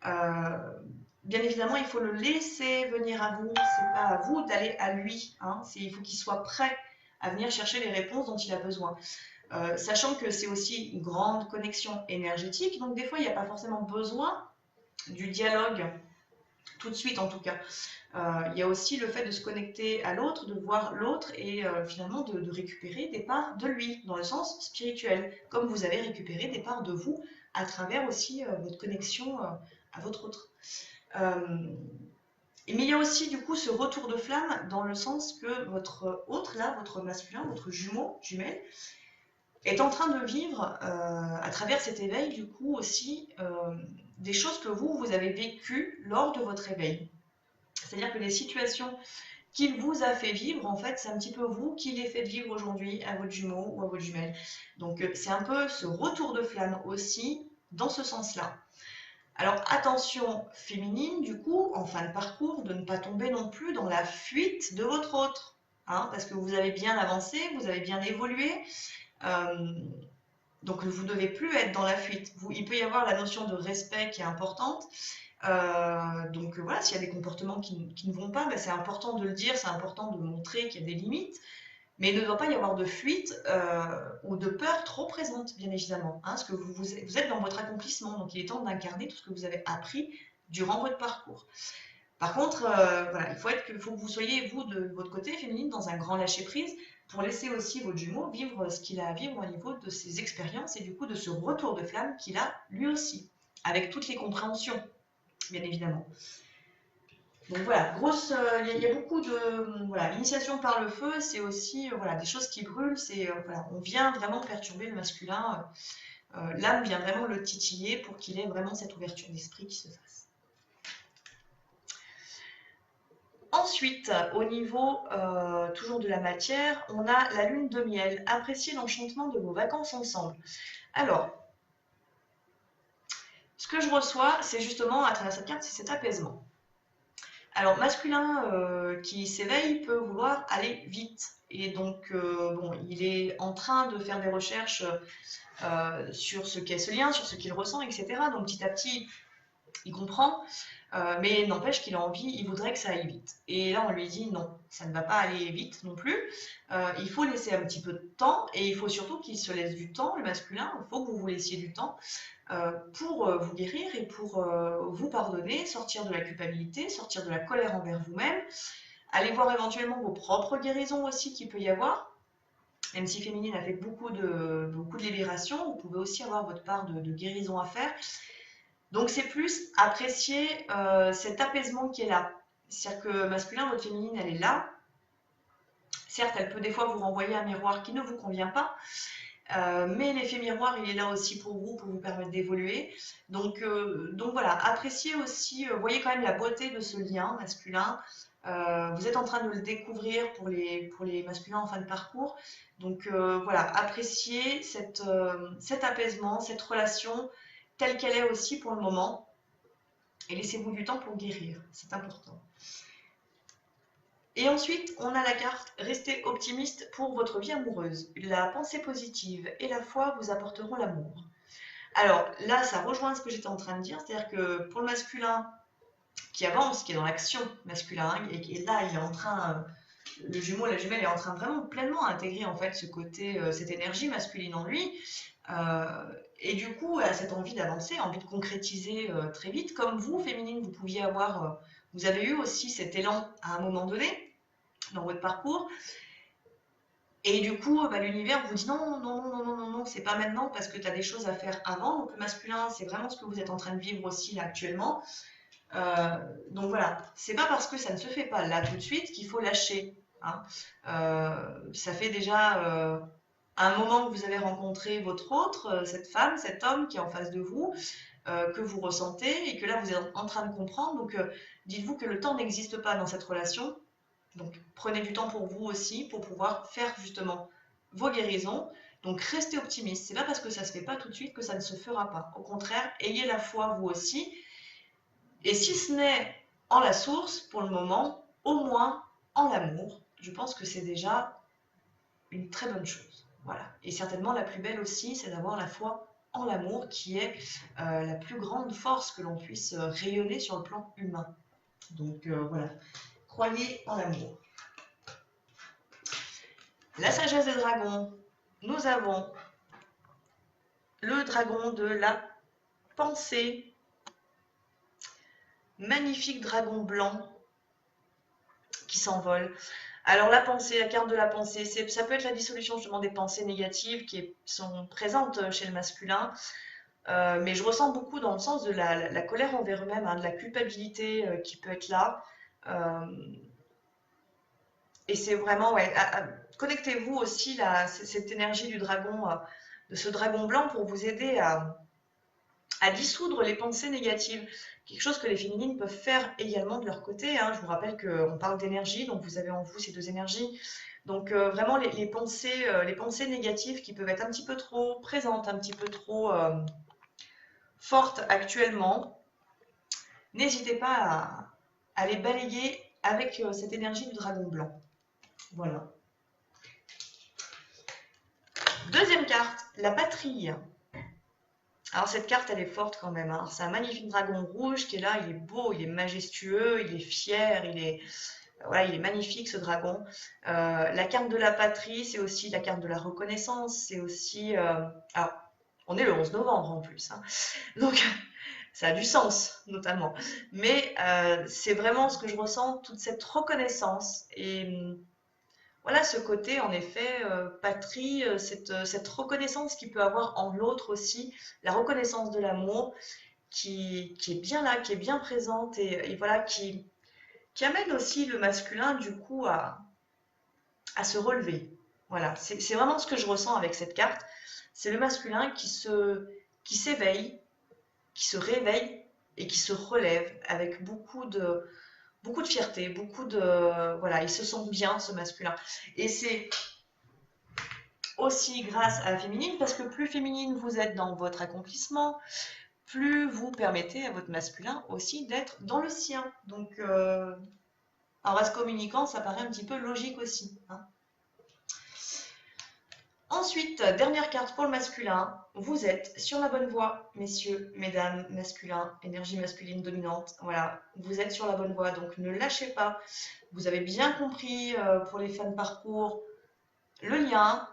Bien évidemment, il faut le laisser venir à vous, c'est pas à vous d'aller à lui, hein, il faut qu'il soit prêt à venir chercher les réponses dont il a besoin. Sachant que c'est aussi une grande connexion énergétique, donc des fois il n'y a pas forcément besoin du dialogue tout de suite en tout cas. Il y a aussi le fait de se connecter à l'autre, de voir l'autre et finalement de récupérer des parts de lui, dans le sens spirituel, comme vous avez récupéré des parts de vous à travers aussi votre connexion à votre autre. Mais il y a aussi du coup ce retour de flamme dans le sens que votre autre, là, votre masculin, votre jumeau, jumelle, est en train de vivre à travers cet éveil du coup aussi des choses que vous avez vécues lors de votre éveil. C'est-à-dire que les situations qu'il vous a fait vivre, en fait, c'est un petit peu vous qui les faites vivre aujourd'hui à votre jumeau ou à votre jumelle. Donc c'est un peu ce retour de flamme aussi dans ce sens-là. Alors attention féminine, du coup, en fin de parcours, de ne pas tomber non plus dans la fuite de votre autre, hein, parce que vous avez bien avancé, vous avez bien évolué, donc vous ne devez plus être dans la fuite. Il peut y avoir la notion de respect qui est importante. Donc voilà, s'il y a des comportements qui ne vont pas, ben, c'est important de le dire, c'est important de montrer qu'il y a des limites, mais il ne doit pas y avoir de fuite ou de peur trop présente, bien évidemment, hein, parce que vous êtes dans votre accomplissement, donc il est temps d'incarner tout ce que vous avez appris durant votre parcours. Par contre, voilà, il faut que vous soyez, vous, de votre côté féminine, dans un grand lâcher-prise, pour laisser aussi votre jumeau vivre ce qu'il a à vivre au niveau de ses expériences et du coup de ce retour de flamme qu'il a lui aussi, avec toutes les compréhensions, bien évidemment. Donc voilà, il y a beaucoup de l'initiation par le feu, c'est aussi des choses qui brûlent, on vient vraiment perturber le masculin, l'âme vient vraiment le titiller pour qu'il ait vraiment cette ouverture d'esprit qui se fasse. Ensuite, au niveau toujours de la matière, on a la lune de miel. Appréciez l'enchantement de vos vacances ensemble. Alors, ce que je reçois, c'est justement à travers cette carte, c'est cet apaisement. Alors, masculin qui s'éveille peut vouloir aller vite. Et donc, il est en train de faire des recherches sur ce qu'est ce lien, sur ce qu'il ressent, etc. Donc, petit à petit, il comprend. Mais n'empêche qu'il a envie, il voudrait que ça aille vite. Et là, on lui dit non, ça ne va pas aller vite non plus. Il faut laisser un petit peu de temps et il faut surtout qu'il se laisse du temps, le masculin. Il faut que vous vous laissiez du temps pour vous guérir et pour vous pardonner, sortir de la culpabilité, sortir de la colère envers vous-même, aller voir éventuellement vos propres guérisons aussi qu'il peut y avoir. Même si féminine a fait beaucoup de libération, vous pouvez aussi avoir votre part de guérison à faire. Donc c'est plus apprécier cet apaisement qui est là. C'est-à-dire que masculin, votre féminine, elle est là. Certes, elle peut des fois vous renvoyer un miroir qui ne vous convient pas, mais l'effet miroir, il est là aussi pour vous permettre d'évoluer. Donc voilà, appréciez aussi, voyez quand même la beauté de ce lien masculin. Vous êtes en train de le découvrir pour les masculins en fin de parcours. Donc voilà, appréciez cet apaisement, cette relation telle qu'elle est aussi pour le moment. Et laissez-vous du temps pour guérir, c'est important. Et ensuite, on a la carte Restez optimiste pour votre vie amoureuse. La pensée positive et la foi vous apporteront l'amour. Alors là, ça rejoint ce que j'étais en train de dire, c'est-à-dire que pour le masculin qui avance, qui est dans l'action masculin, et là, il est en train, le jumeau, la jumelle est en train vraiment pleinement intégrer en fait ce côté, cette énergie masculine en lui, et du coup, a cette envie d'avancer, envie de concrétiser très vite, comme vous, féminine, vous pouviez avoir, vous avez eu aussi cet élan à un moment donné dans votre parcours. Et du coup, bah, l'univers vous dit non, non, non, non, non, non, non, c'est pas maintenant parce que tu as des choses à faire avant. Donc le masculin, c'est vraiment ce que vous êtes en train de vivre aussi là actuellement. Euh, donc voilà, c'est pas parce que ça ne se fait pas là tout de suite qu'il faut lâcher. Hein. Ça fait déjà un moment que vous avez rencontré votre autre, cette femme, cet homme qui est en face de vous, que vous ressentez et que là vous êtes en train de comprendre. Donc dites-vous que le temps n'existe pas dans cette relation. Donc prenez du temps pour vous aussi pour pouvoir faire justement vos guérisons. Donc restez optimiste. C'est pas parce que ça se fait pas tout de suite que ça ne se fera pas. Au contraire, ayez la foi vous aussi. Et si ce n'est en la source pour le moment, au moins en l'amour. Je pense que c'est déjà une très bonne chose. Voilà. Et certainement la plus belle aussi, c'est d'avoir la foi en l'amour qui est la plus grande force que l'on puisse rayonner sur le plan humain. Donc voilà, croyez en l'amour. La sagesse des dragons, nous avons le dragon de la pensée, magnifique dragon blanc qui s'envole. Alors la pensée, la carte de la pensée, ça peut être la dissolution justement des pensées négatives qui sont présentes chez le masculin, mais je ressens beaucoup dans le sens de la colère envers eux-mêmes, hein, de la culpabilité qui peut être là. Euh, et c'est vraiment, ouais, connectez-vous aussi là, cette énergie du dragon, de ce dragon blanc pour vous aider à dissoudre les pensées négatives. Quelque chose que les féminines peuvent faire également de leur côté. Hein. Je vous rappelle qu'on parle d'énergie, donc vous avez en vous ces deux énergies. Donc vraiment les pensées négatives qui peuvent être un petit peu trop présentes, un petit peu trop fortes actuellement, n'hésitez pas à les balayer avec cette énergie du dragon blanc. Voilà. Deuxième carte, la patrie. Alors cette carte, elle est forte quand même. Hein. C'est un magnifique dragon rouge qui est là, il est beau, il est majestueux, il est fier, voilà, il est magnifique ce dragon. La carte de la patrie, c'est aussi la carte de la reconnaissance, c'est aussi... alors, on est le 11 novembre en plus, hein. Donc ça a du sens notamment. Mais c'est vraiment ce que je ressens, toute cette reconnaissance et voilà ce côté, en effet, patrie, cette reconnaissance qu'il peut avoir en l'autre aussi, la reconnaissance de l'amour qui est bien là, qui est bien présente et voilà, qui amène aussi le masculin du coup à se relever. Voilà, c'est vraiment ce que je ressens avec cette carte. C'est le masculin qui s'éveille, qui se réveille et qui se relève avec beaucoup de fierté, voilà, il se sent bien ce masculin. Et c'est aussi grâce à la féminine, parce que plus féminine vous êtes dans votre accomplissement, plus vous permettez à votre masculin aussi d'être dans le sien. Donc, en vase communicant, ça paraît un petit peu logique aussi. Hein. Ensuite, dernière carte pour le masculin, vous êtes sur la bonne voie, messieurs, mesdames, masculins, énergie masculine dominante. Voilà, vous êtes sur la bonne voie, donc ne lâchez pas. Vous avez bien compris pour les fins de parcours le lien.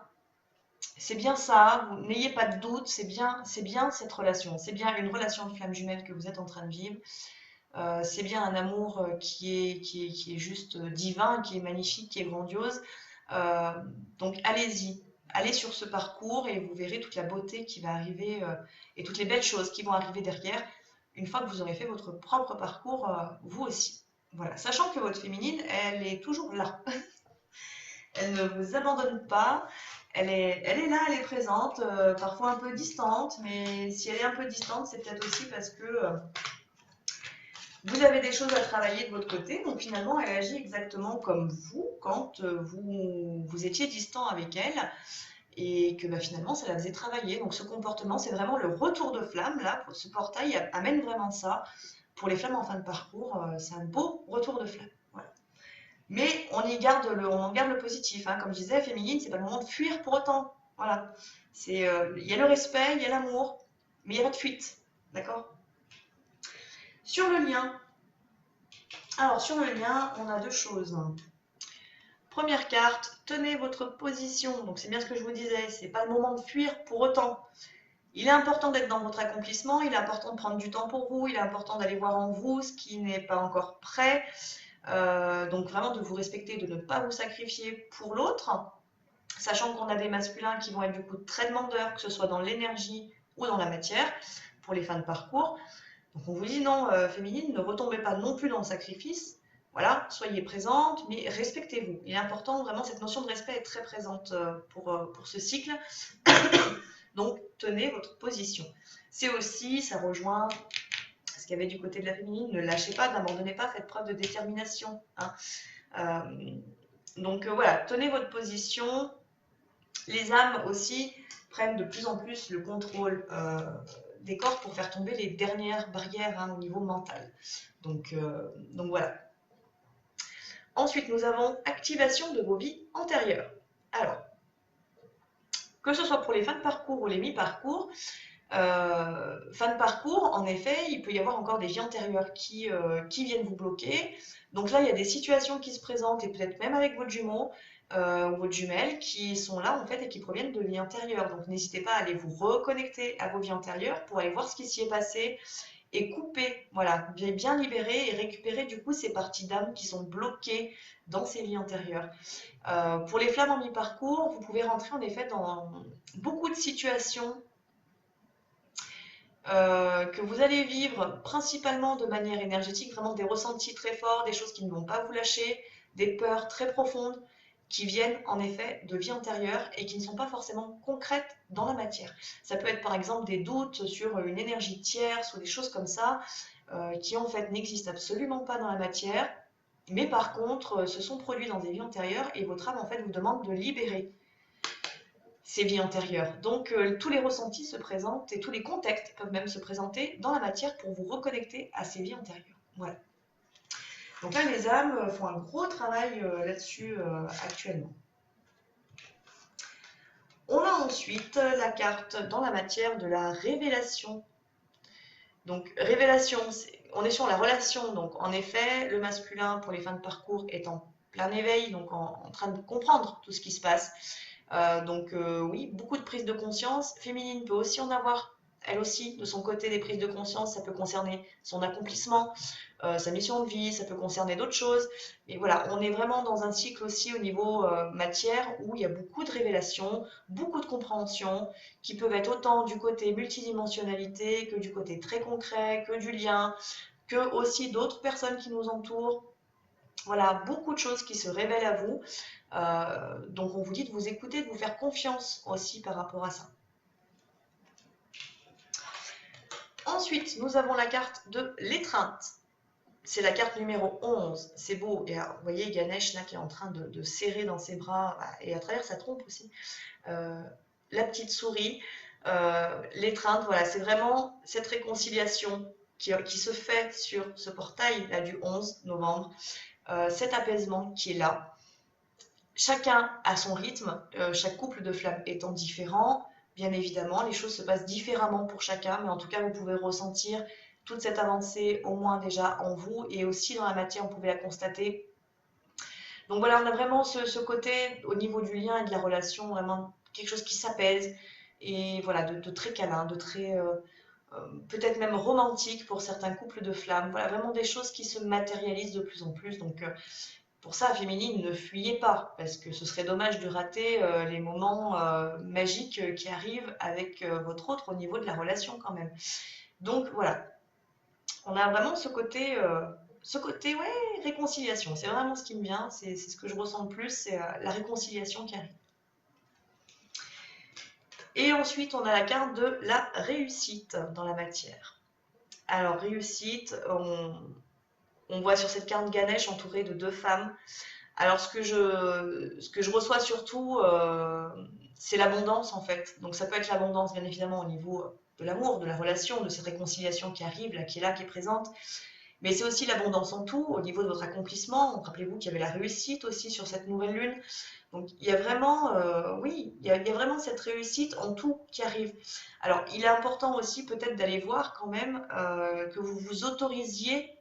C'est bien ça, n'ayez pas de doute, c'est bien cette relation, c'est bien une relation de flamme jumelle que vous êtes en train de vivre, c'est bien un amour qui est juste divin, qui est magnifique, qui est grandiose. Euh, donc allez-y, allez sur ce parcours et vous verrez toute la beauté qui va arriver et toutes les belles choses qui vont arriver derrière une fois que vous aurez fait votre propre parcours, vous aussi. Voilà, sachant que votre féminine, elle est toujours là. Elle ne vous abandonne pas. Elle est là, elle est présente, parfois un peu distante, mais si elle est un peu distante, c'est peut-être aussi parce que vous avez des choses à travailler de votre côté. Donc finalement, elle agit exactement comme vous quand vous étiez distant avec elle et que finalement, ça la faisait travailler. Donc ce comportement, c'est vraiment le retour de flamme. Là, ce portail amène vraiment ça. Pour les flammes en fin de parcours, c'est un beau retour de flamme. Voilà. Mais on en garde le positif. Hein. Comme je disais, féminine, c'est pas le moment de fuir pour autant. Voilà. Il y a le respect, il y a l'amour, mais il n'y a pas de fuite. D'accord. Sur le lien. Alors, sur le lien, on a deux choses. Première carte, tenez votre position. Donc, c'est bien ce que je vous disais, c'est pas le moment de fuir pour autant. Il est important d'être dans votre accomplissement, il est important de prendre du temps pour vous, il est important d'aller voir en vous ce qui n'est pas encore prêt. Donc, vraiment de vous respecter, de ne pas vous sacrifier pour l'autre. Sachant qu'on a des masculins qui vont être du coup très demandeurs, que ce soit dans l'énergie ou dans la matière, pour les fins de parcours. Donc on vous dit non, féminine, ne retombez pas non plus dans le sacrifice. Voilà, soyez présente, mais respectez-vous. Il est important, vraiment, cette notion de respect est très présente pour ce cycle. Donc tenez votre position. C'est aussi, ça rejoint ce qu'il y avait du côté de la féminine, ne lâchez pas, n'abandonnez pas, faites preuve de détermination. Hein. Donc voilà, tenez votre position. Les âmes aussi prennent de plus en plus le contrôle des corps pour faire tomber les dernières barrières au niveau mental. Donc voilà. Ensuite, nous avons activation de vos vies antérieures. Alors, que ce soit pour les fins de parcours ou les mi-parcours, fin de parcours, en effet, il peut y avoir encore des vies antérieures qui viennent vous bloquer. Donc là, il y a des situations qui se présentent, et peut-être même avec votre jumeau ou votre jumelle, qui sont là en fait et qui proviennent de vies antérieures. Donc n'hésitez pas à aller vous reconnecter à vos vies antérieures pour aller voir ce qui s'y est passé et couper, voilà, bien libérer et récupérer du coup ces parties d'âme qui sont bloquées dans ces vies antérieures. Pour les flammes en mi-parcours, vous pouvez rentrer en effet dans beaucoup de situations que vous allez vivre principalement de manière énergétique, vraiment des ressentis très forts, des choses qui ne vont pas vous lâcher, des peurs très profondes qui viennent en effet de vie antérieure et qui ne sont pas forcément concrètes dans la matière. Ça peut être par exemple des doutes sur une énergie tierce ou des choses comme ça qui en fait n'existent absolument pas dans la matière, mais par contre se sont produits dans des vies antérieures et votre âme en fait vous demande de libérer ces vies antérieures. Donc tous les ressentis se présentent et tous les contextes peuvent même se présenter dans la matière pour vous reconnecter à ces vies antérieures. Voilà. Donc là, les âmes font un gros travail là-dessus actuellement. On a ensuite la carte dans la matière de la révélation. Donc révélation, on est sur la relation. Donc en effet, le masculin pour les fins de parcours est en plein éveil, donc en train de comprendre tout ce qui se passe. Oui, beaucoup de prises de conscience. Féminine peut aussi en avoir, elle aussi, de son côté, des prises de conscience. Ça peut concerner son accomplissement, sa mission de vie, ça peut concerner d'autres choses. Et voilà, on est vraiment dans un cycle aussi au niveau matière où il y a beaucoup de révélations, beaucoup de compréhension, qui peuvent être autant du côté multidimensionnalité que du côté très concret, que du lien, que aussi d'autres personnes qui nous entourent. Voilà, beaucoup de choses qui se révèlent à vous. Donc on vous dit de vous écouter, de vous faire confiance aussi par rapport à ça. Ensuite, nous avons la carte de l'étreinte. C'est la carte numéro 11. C'est beau. Et alors, vous voyez Ganesh là qui est en train de serrer dans ses bras et à travers sa trompe aussi. La petite souris. L'étreinte, voilà, c'est vraiment cette réconciliation qui se fait sur ce portail là du 11 novembre. Cet apaisement qui est là. Chacun a son rythme, chaque couple de flammes étant différent, bien évidemment, les choses se passent différemment pour chacun, mais en tout cas, vous pouvez ressentir toute cette avancée, au moins déjà en vous, et aussi dans la matière, vous pouvez la constater. Donc voilà, on a vraiment ce côté, au niveau du lien et de la relation, vraiment quelque chose qui s'apaise, et voilà, de très câlin, de très peut-être même romantique pour certains couples de flammes. Voilà, vraiment des choses qui se matérialisent de plus en plus. Donc Pour ça, féminine, ne fuyez pas, parce que ce serait dommage de rater les moments magiques qui arrivent avec votre autre au niveau de la relation quand même. Donc voilà, on a vraiment ce côté ouais, réconciliation. C'est vraiment ce qui me vient, c'est ce que je ressens le plus, c'est la réconciliation qui arrive. Et ensuite, on a la carte de la réussite dans la matière. Alors, réussite, on voit sur cette carte Ganesh entouré de deux femmes. Alors, ce que je reçois surtout, c'est l'abondance en fait. Donc, ça peut être l'abondance, bien évidemment, au niveau de l'amour, de la relation, de cette réconciliation qui arrive, là, qui est présente. Mais c'est aussi l'abondance en tout, au niveau de votre accomplissement. Rappelez-vous qu'il y avait la réussite aussi sur cette nouvelle lune. Donc il y a vraiment, oui, il y a vraiment cette réussite en tout qui arrive. Alors il est important aussi peut-être d'aller voir quand même que vous vous autorisiez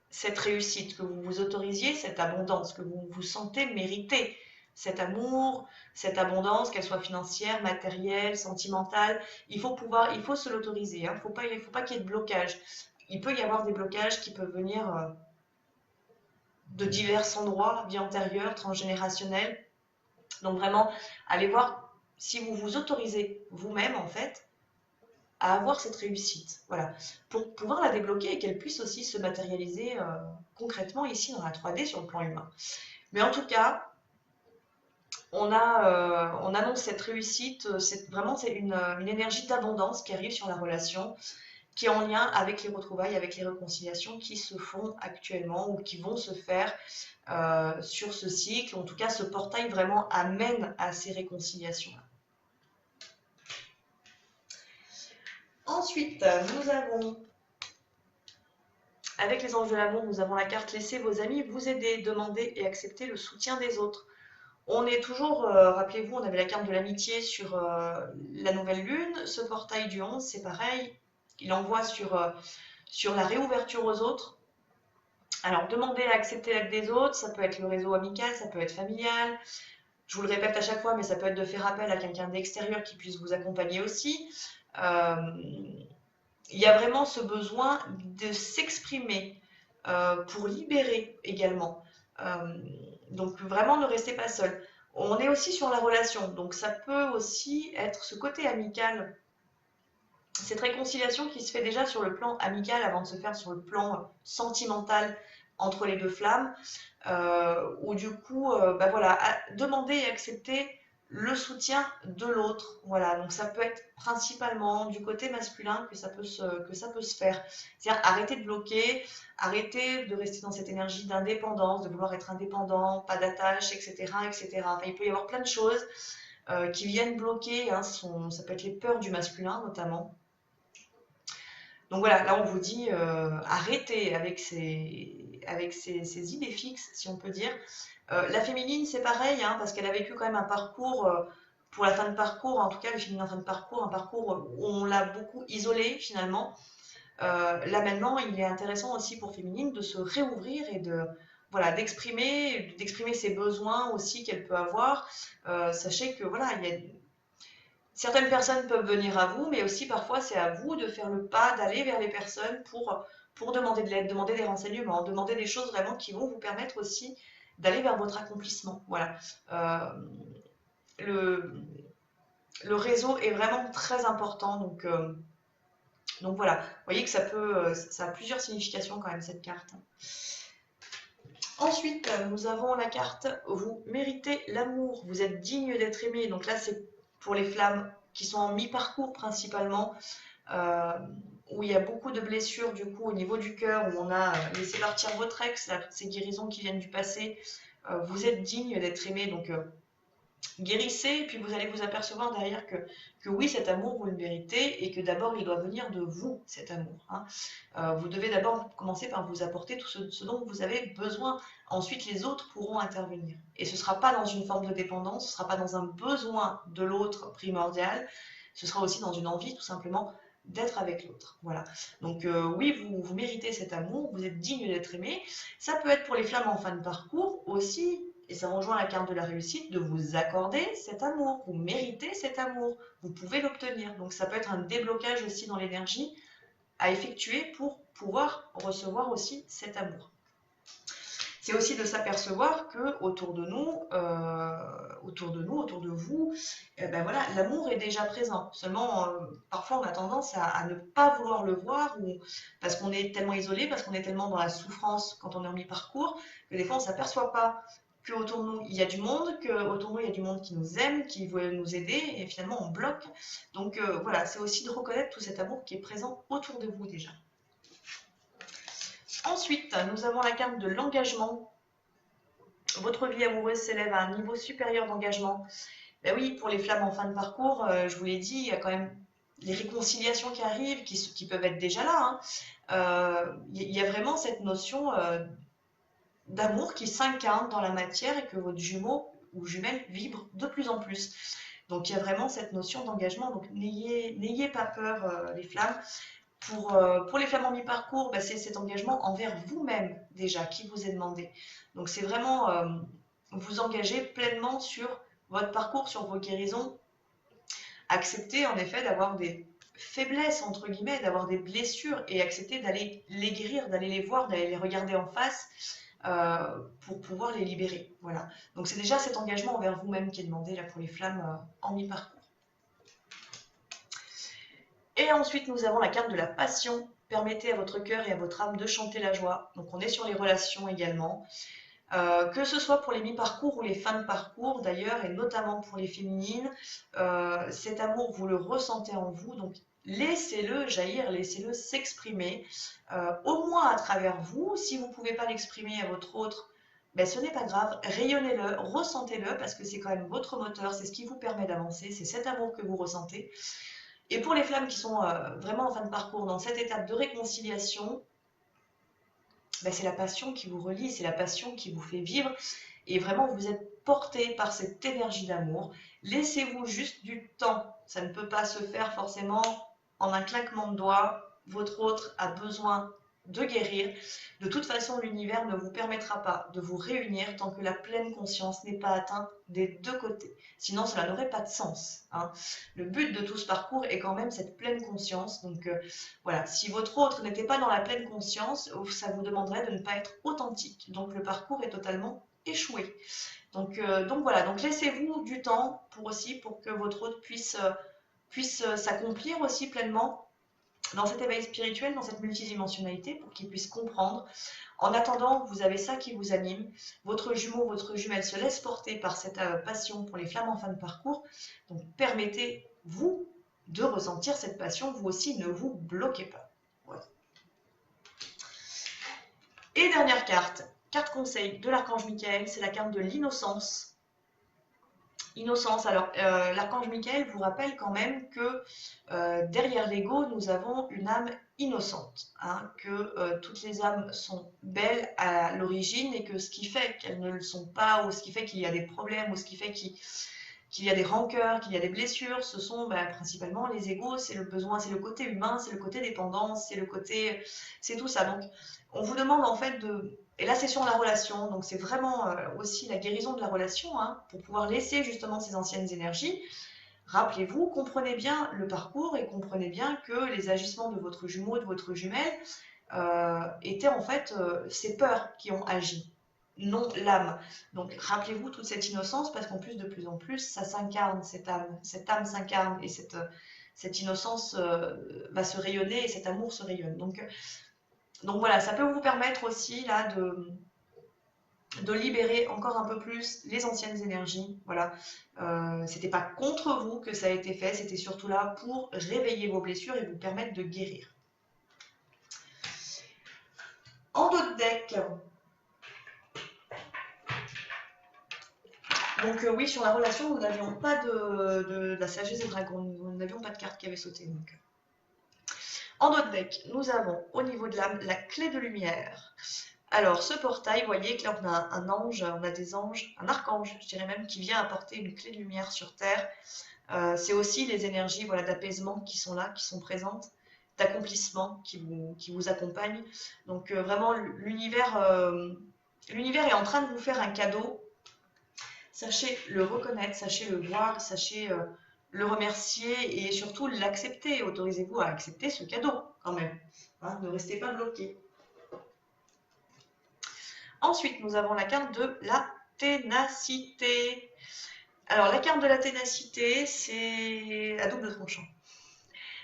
cette réussite, que vous vous autorisiez cette abondance, que vous vous sentez mériter cet amour, cette abondance, qu'elle soit financière, matérielle, sentimentale. Il faut se l'autoriser. Hein. Il faut pas qu'il y ait de blocage. Il peut y avoir des blocages qui peuvent venir de divers endroits, vie antérieure, transgénérationnelle. Donc vraiment, allez voir si vous vous autorisez vous-même, en fait, à avoir cette réussite. Voilà. Pour pouvoir la débloquer et qu'elle puisse aussi se matérialiser concrètement ici dans la 3D sur le plan humain. Mais en tout cas, on annonce cette réussite, c'est une énergie d'abondance qui arrive sur la relation, qui est en lien avec les retrouvailles, avec les réconciliations qui se font actuellement ou qui vont se faire sur ce cycle. En tout cas, ce portail vraiment amène à ces réconciliations-là. Ensuite, nous avons, avec les anges de l'amour, nous avons la carte Laissez vos amis vous aider, demander et accepter le soutien des autres. On est toujours, rappelez-vous, on avait la carte de l'amitié sur la nouvelle lune. Ce portail du 11, c'est pareil. Il envoie sur la réouverture aux autres. Alors, demander et accepter l'aide des autres, ça peut être le réseau amical, ça peut être familial. Je vous le répète à chaque fois, mais ça peut être de faire appel à quelqu'un d'extérieur qui puisse vous accompagner aussi. Euh, il y a vraiment ce besoin de s'exprimer pour libérer également. Donc vraiment, ne restez pas seul. On est aussi sur la relation, donc ça peut aussi être ce côté amical, cette réconciliation qui se fait déjà sur le plan amical avant de se faire sur le plan sentimental entre les deux flammes, où du coup, bah voilà, demander et accepter le soutien de l'autre. Voilà, donc ça peut être principalement du côté masculin que ça peut se faire. C'est-à-dire arrêter de bloquer, arrêter de rester dans cette énergie d'indépendance, de vouloir être indépendant, pas d'attache, etc., etc. Enfin, il peut y avoir plein de choses qui viennent bloquer, hein, ça peut être les peurs du masculin notamment. Donc voilà, là on vous dit arrêtez avec ces idées fixes, si on peut dire. La féminine, c'est pareil, hein, parce qu'elle a vécu quand même un parcours, pour la fin de parcours, en tout cas le féminin en fin de parcours, un parcours où on l'a beaucoup isolé finalement. Là maintenant, il est intéressant aussi pour féminine de se réouvrir et voilà, d'exprimer ses besoins aussi qu'elle peut avoir. Sachez que voilà, certaines personnes peuvent venir à vous, mais aussi parfois c'est à vous de faire le pas, d'aller vers les personnes pour demander de l'aide, demander des renseignements, demander des choses vraiment qui vont vous permettre aussi d'aller vers votre accomplissement. Voilà. Euh, le, le réseau est vraiment très important, donc voilà. Vous voyez que ça a plusieurs significations quand même cette carte. Ensuite, nous avons la carte vous méritez l'amour, vous êtes digne d'être aimé. Donc là, c'est pour les flammes qui sont en mi-parcours principalement, euh, où il y a beaucoup de blessures du coup au niveau du cœur, où on a laissé partir votre ex, là, toutes ces guérisons qui viennent du passé. Vous êtes digne d'être aimé, donc guérissez, et puis vous allez vous apercevoir derrière que oui, cet amour, vous le méritez, et que d'abord, il doit venir de vous, cet amour. Hein. Vous devez d'abord commencer par vous apporter tout ce dont vous avez besoin. Ensuite, les autres pourront intervenir. Et ce ne sera pas dans une forme de dépendance, ce ne sera pas dans un besoin de l'autre primordial, ce sera aussi dans une envie, tout simplement, d'être avec l'autre. Voilà. Donc oui, vous méritez cet amour, vous êtes digne d'être aimé. Ça peut être pour les flammes en fin de parcours aussi, et ça rejoint la carte de la réussite, de vous accorder cet amour. Vous méritez cet amour. Vous pouvez l'obtenir. Donc ça peut être un déblocage aussi dans l'énergie à effectuer pour pouvoir recevoir aussi cet amour. c'est aussi de s'apercevoir que autour de vous, ben voilà, l'amour est déjà présent. Seulement, parfois, on a tendance à ne pas vouloir le voir, ou parce qu'on est tellement isolé, parce qu'on est tellement dans la souffrance quand on est en mi-parcours, que des fois, on ne s'aperçoit pas qu'autour de nous, il y a du monde, qu'autour de nous, il y a du monde qui nous aime, qui veut nous aider, et finalement, on bloque. Donc voilà, c'est aussi de reconnaître tout cet amour qui est présent autour de vous déjà. Ensuite, nous avons la carte de l'engagement. Votre vie amoureuse s'élève à un niveau supérieur d'engagement. Ben oui, pour les flammes en fin de parcours, je vous l'ai dit, il y a quand même les réconciliations qui arrivent, qui peuvent être déjà là, hein. Il y a vraiment cette notion d'amour qui s'incarne dans la matière et que votre jumeau ou jumelle vibre de plus en plus. Donc il y a vraiment cette notion d'engagement. Donc n'ayez pas peur, les flammes. Pour les flammes en mi-parcours, bah, c'est cet engagement envers vous-même déjà qui vous est demandé. Donc c'est vraiment vous engager pleinement sur votre parcours, sur vos guérisons. Accepter en effet d'avoir des faiblesses, entre guillemets, d'avoir des blessures et accepter d'aller les guérir, d'aller les voir, d'aller les regarder en face pour pouvoir les libérer. Voilà. Donc c'est déjà cet engagement envers vous-même qui est demandé là pour les flammes en mi-parcours. Et ensuite, nous avons la carte de la passion. Permettez à votre cœur et à votre âme de chanter la joie. Donc on est sur les relations également. Que ce soit pour les mi-parcours ou les fins de parcours d'ailleurs, et notamment pour les féminines, cet amour, vous le ressentez en vous. Donc laissez-le jaillir, laissez-le s'exprimer, au moins à travers vous. Si vous ne pouvez pas l'exprimer à votre autre, ben, ce n'est pas grave, rayonnez-le, ressentez-le, parce que c'est quand même votre moteur, c'est ce qui vous permet d'avancer, c'est cet amour que vous ressentez. Et pour les flammes qui sont vraiment en fin de parcours, dans cette étape de réconciliation, ben c'est la passion qui vous relie, c'est la passion qui vous fait vivre. Et vraiment, vous êtes porté par cette énergie d'amour. Laissez-vous juste du temps. Ça ne peut pas se faire forcément en un claquement de doigts. Votre autre a besoin de guérir. De toute façon, l'univers ne vous permettra pas de vous réunir tant que la pleine conscience n'est pas atteinte des deux côtés. Sinon, cela n'aurait pas de sens, hein. Le but de tout ce parcours est quand même cette pleine conscience. Donc voilà, si votre autre n'était pas dans la pleine conscience, ça vous demanderait de ne pas être authentique. Donc le parcours est totalement échoué. Donc voilà, donc laissez-vous du temps pour que votre autre puisse s'accomplir aussi pleinement dans cet éveil spirituel, dans cette multidimensionnalité, pour qu'il puisse comprendre. En attendant, vous avez ça qui vous anime. Votre jumeau, votre jumelle se laisse porter par cette passion pour les flammes en fin de parcours. Donc permettez-vous de ressentir cette passion, vous aussi, ne vous bloquez pas. Voilà. Et dernière carte, carte conseil de l'archange Michael, c'est la carte de l'innocence. Innocence. Alors, l'archange Michael vous rappelle quand même que derrière l'ego, nous avons une âme innocente, hein, que toutes les âmes sont belles à l'origine et que ce qui fait qu'elles ne le sont pas, ou ce qui fait qu'il y a des problèmes, ou ce qui fait qu'il y a des rancœurs, qu'il y a des blessures, ce sont principalement les égos, c'est le besoin, c'est le côté humain, c'est le côté dépendance, c'est tout ça. Donc, on vous demande en fait de... Et là, c'est sur la relation, donc c'est vraiment aussi la guérison de la relation, hein, pour pouvoir laisser justement ces anciennes énergies. Rappelez-vous, comprenez bien le parcours et comprenez bien que les agissements de votre jumeau, de votre jumelle, étaient en fait ces peurs qui ont agi, non l'âme. Donc rappelez-vous toute cette innocence, parce qu'en plus en plus, ça s'incarne, cette âme s'incarne, et cette innocence va se rayonner, et cet amour se rayonne. Donc voilà, ça peut vous permettre aussi là de libérer encore un peu plus les anciennes énergies. Voilà, c'était pas contre vous que ça a été fait, c'était surtout là pour réveiller vos blessures et vous permettre de guérir. En dos de deck, donc oui, sur la relation, nous n'avions pas de la sagesse des dragons, nous n'avions pas de carte qui avait sauté. Donc. En dos de deck, nous avons au niveau de l'âme la clé de lumière. Alors, ce portail, vous voyez que là, on a un ange, on a des anges, un archange, je dirais même, qui vient apporter une clé de lumière sur Terre. C'est aussi les énergies, voilà, d'apaisement qui sont là, qui sont présentes, d'accomplissement qui vous accompagnent. Donc, vraiment, l'univers est en train de vous faire un cadeau. Sachez le reconnaître, sachez le voir, sachez le remercier et surtout l'accepter. Autorisez-vous à accepter ce cadeau, quand même, hein, ne restez pas bloqué. Ensuite, nous avons la carte de la ténacité. Alors, la carte de la ténacité, c'est à double tranchant.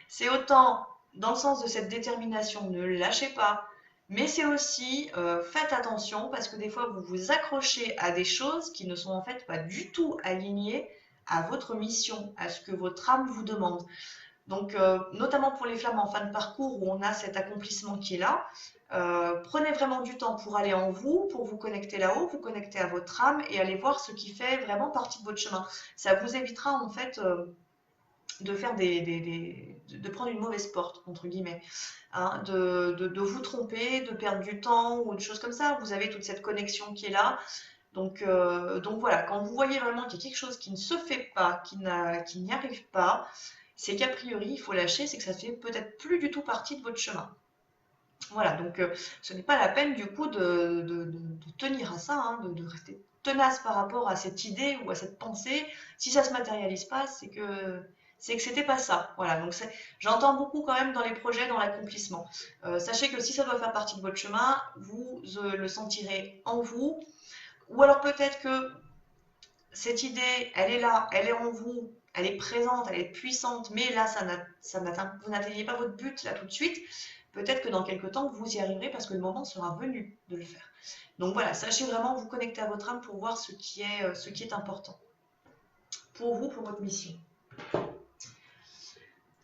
C'est autant dans le sens de cette détermination, ne lâchez pas, mais c'est aussi faites attention parce que des fois vous vous accrochez à des choses qui ne sont en fait pas du tout alignées à votre mission, à ce que votre âme vous demande. Donc, notamment pour les flammes en fin de parcours où on a cet accomplissement qui est là, prenez vraiment du temps pour aller en vous, pour vous connecter là-haut, vous connecter à votre âme et aller voir ce qui fait vraiment partie de votre chemin. Ça vous évitera en fait de faire de prendre une mauvaise porte, entre guillemets, hein, de vous tromper, de perdre du temps ou des choses comme ça. Vous avez toute cette connexion qui est là. Donc voilà, quand vous voyez vraiment qu'il y a quelque chose qui ne se fait pas, qui n'y arrive pas, c'est qu'a priori, il faut lâcher, c'est que ça ne fait peut-être plus du tout partie de votre chemin. Voilà, donc ce n'est pas la peine du coup de tenir à ça, hein, de rester tenace par rapport à cette idée ou à cette pensée. Si ça ne se matérialise pas, c'est que c'était pas ça. Voilà, donc j'entends beaucoup quand même dans les projets, dans l'accomplissement. Sachez que si ça doit faire partie de votre chemin, vous le sentirez en vous. Ou alors peut-être que cette idée, elle est là, elle est en vous, elle est présente, elle est puissante, mais là, vous n'atteignez pas votre but là tout de suite. Peut-être que dans quelques temps, vous y arriverez parce que le moment sera venu de le faire. Donc voilà, sachez vraiment vous connecter à votre âme pour voir ce qui est important pour vous, pour votre mission.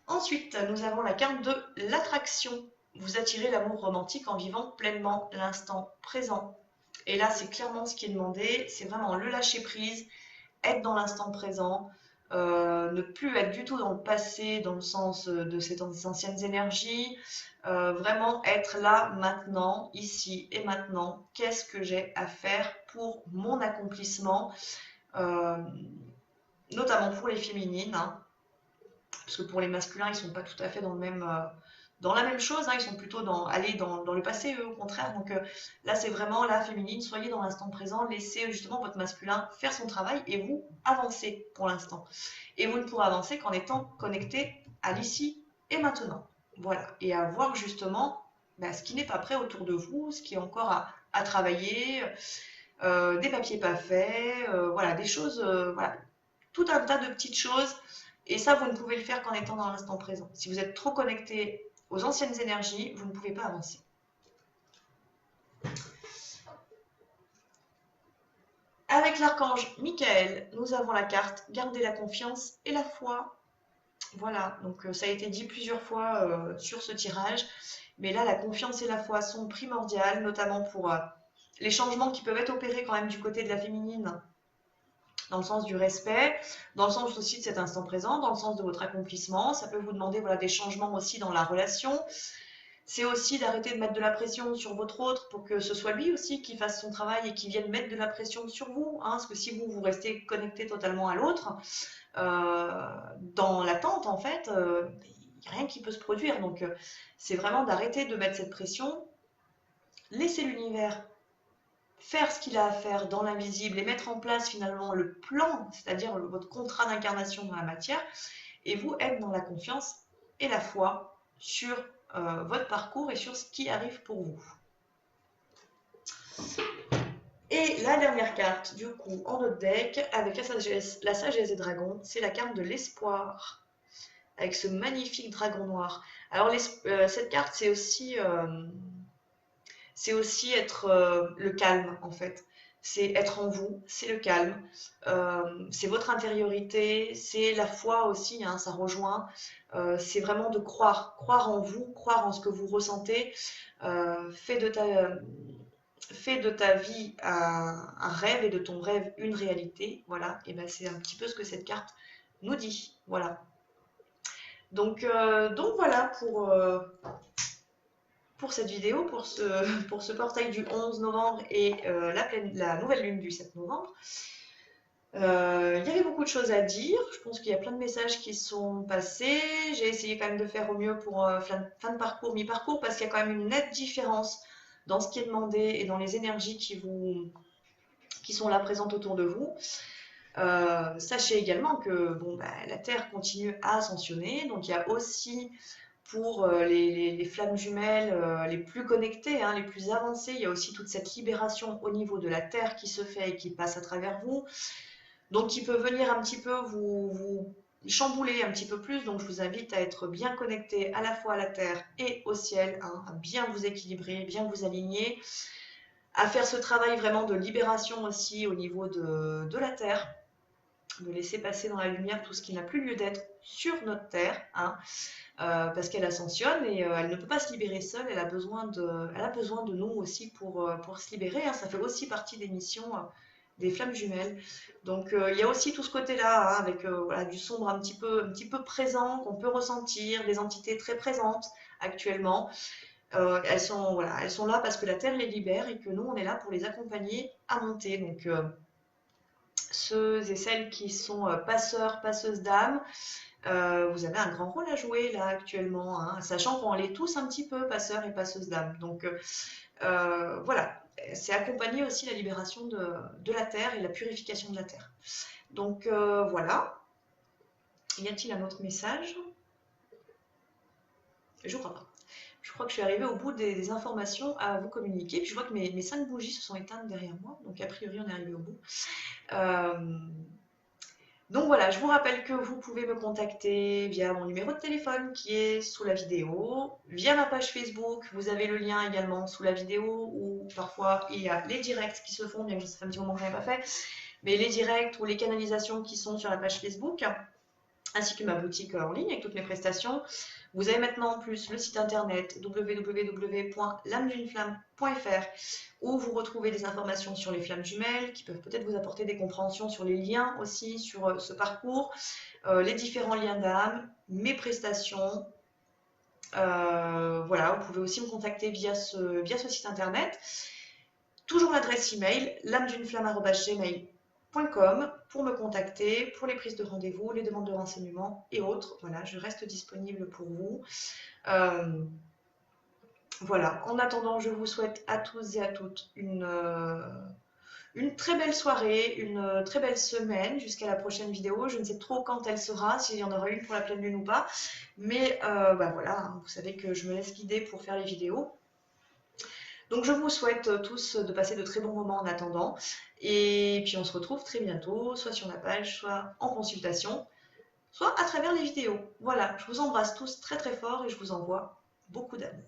Ensuite, nous avons la carte de l'attraction. Vous attirez l'amour romantique en vivant pleinement l'instant présent. Et là, c'est clairement ce qui est demandé, c'est vraiment le lâcher prise, être dans l'instant présent, ne plus être du tout dans le passé, dans le sens de ces anciennes énergies, vraiment être là maintenant, ici et maintenant. Qu'est-ce que j'ai à faire pour mon accomplissement, euh, notamment pour les féminines, hein, parce que pour les masculins, ils ne sont pas tout à fait dans le même, dans la même chose, hein, ils sont plutôt aller dans le passé, eux, au contraire. Donc là, c'est vraiment la féminine, soyez dans l'instant présent, laissez justement votre masculin faire son travail et vous avancez pour l'instant. Et vous ne pourrez avancer qu'en étant connecté à l'ici et maintenant. Voilà, et à voir justement ce qui n'est pas prêt autour de vous, ce qui est encore à travailler, des papiers pas faits, voilà, des choses, voilà, tout un tas de petites choses. Et ça, vous ne pouvez le faire qu'en étant dans l'instant présent. Si vous êtes trop connecté aux anciennes énergies, vous ne pouvez pas avancer. Avec l'archange Michael, nous avons la carte Garder la confiance et la foi. Voilà, donc ça a été dit plusieurs fois sur ce tirage. Mais là, la confiance et la foi sont primordiales, notamment pour les changements qui peuvent être opérés quand même du côté de la féminine, dans le sens du respect, dans le sens aussi de cet instant présent, dans le sens de votre accomplissement. Ça peut vous demander voilà, des changements aussi dans la relation. C'est aussi d'arrêter de mettre de la pression sur votre autre pour que ce soit lui aussi qui fasse son travail et qui vienne mettre de la pression sur vous. Hein, parce que si vous restez connecté totalement à l'autre, dans l'attente, en fait, il n'y a rien qui peut se produire. Donc, c'est vraiment d'arrêter de mettre cette pression, laisser l'univers faire ce qu'il a à faire dans l'invisible et mettre en place finalement le plan, c'est-à-dire votre contrat d'incarnation dans la matière, et vous être dans la confiance et la foi sur votre parcours et sur ce qui arrive pour vous. Et la dernière carte, du coup, en notre deck, avec la sagesse des dragons, c'est la carte de l'espoir, avec ce magnifique dragon noir. Alors, cette carte, c'est aussi être le calme, en fait. C'est être en vous, c'est le calme, c'est votre intériorité, c'est la foi aussi, hein, ça rejoint. C'est vraiment de croire en vous, croire en ce que vous ressentez. Fais de ta vie un rêve et de ton rêve une réalité. Voilà, et ben c'est un petit peu ce que cette carte nous dit. Voilà. Donc voilà pour cette vidéo, pour ce portail du 11 novembre et la nouvelle lune du 7 novembre. Il y avait beaucoup de choses à dire. Je pense qu'il y a plein de messages qui sont passés. J'ai essayé quand même de faire au mieux pour fin de parcours, mi-parcours, parce qu'il y a quand même une nette différence dans ce qui est demandé et dans les énergies qui sont là présentes autour de vous. Sachez également que la Terre continue à ascensionner, donc il y a aussi Pour les flammes jumelles les plus connectées, hein, les plus avancées, il y a aussi toute cette libération au niveau de la Terre qui se fait et qui passe à travers vous. Donc qui peut venir un petit peu vous chambouler un petit peu plus. Donc je vous invite à être bien connecté à la fois à la Terre et au ciel, hein, à bien vous équilibrer, bien vous aligner, à faire ce travail vraiment de libération aussi au niveau de la Terre, de laisser passer dans la lumière tout ce qui n'a plus lieu d'être sur notre Terre, hein, parce qu'elle ascensionne et elle ne peut pas se libérer seule, elle a besoin de nous aussi pour se libérer, hein. Ça fait aussi partie des missions des flammes jumelles. Donc il y a aussi tout ce côté-là, hein, avec voilà, du sombre un petit peu présent, qu'on peut ressentir, des entités très présentes actuellement. Voilà, elles sont là parce que la Terre les libère et que nous, on est là pour les accompagner à monter. Donc ceux et celles qui sont passeurs, passeuses d'âme, vous avez un grand rôle à jouer là actuellement, hein, sachant qu'on l'est tous un petit peu, passeurs et passeuses d'âme. Donc voilà, c'est accompagner aussi la libération de la Terre et la purification de la Terre. Donc voilà. Y a-t-il un autre message? Je crois pas. Je crois que je suis arrivée au bout des informations à vous communiquer. Puis je vois que mes 5 bougies se sont éteintes derrière moi. Donc a priori, on est arrivé au bout. Euh, Donc voilà, je vous rappelle que vous pouvez me contacter via mon numéro de téléphone qui est sous la vidéo, via ma page Facebook, vous avez le lien également sous la vidéo, ou parfois il y a les directs qui se font, bien que ça fait un petit moment que je n'ai pas fait, mais les directs ou les canalisations qui sont sur la page Facebook, ainsi que ma boutique en ligne avec toutes mes prestations. Vous avez maintenant en plus le site internet www.lameduneflamme.fr où vous retrouvez des informations sur les flammes jumelles qui peuvent peut-être vous apporter des compréhensions sur les liens aussi, sur ce parcours, les différents liens d'âme, mes prestations. Voilà, vous pouvez aussi me contacter via ce site internet. Toujours l'adresse email lameduneflamme@gmail.com pour me contacter, pour les prises de rendez-vous, les demandes de renseignements et autres. Voilà, je reste disponible pour vous. Voilà, en attendant, je vous souhaite à tous et à toutes une très belle soirée, une très belle semaine jusqu'à la prochaine vidéo. Je ne sais trop quand elle sera, s'il y en aura une pour la pleine lune ou pas. Mais bah voilà, hein, vous savez que je me laisse guider pour faire les vidéos. Donc je vous souhaite tous de passer de très bons moments en attendant. Et puis on se retrouve très bientôt, soit sur la page, soit en consultation, soit à travers les vidéos. Voilà, je vous embrasse tous très très fort et je vous envoie beaucoup d'amour.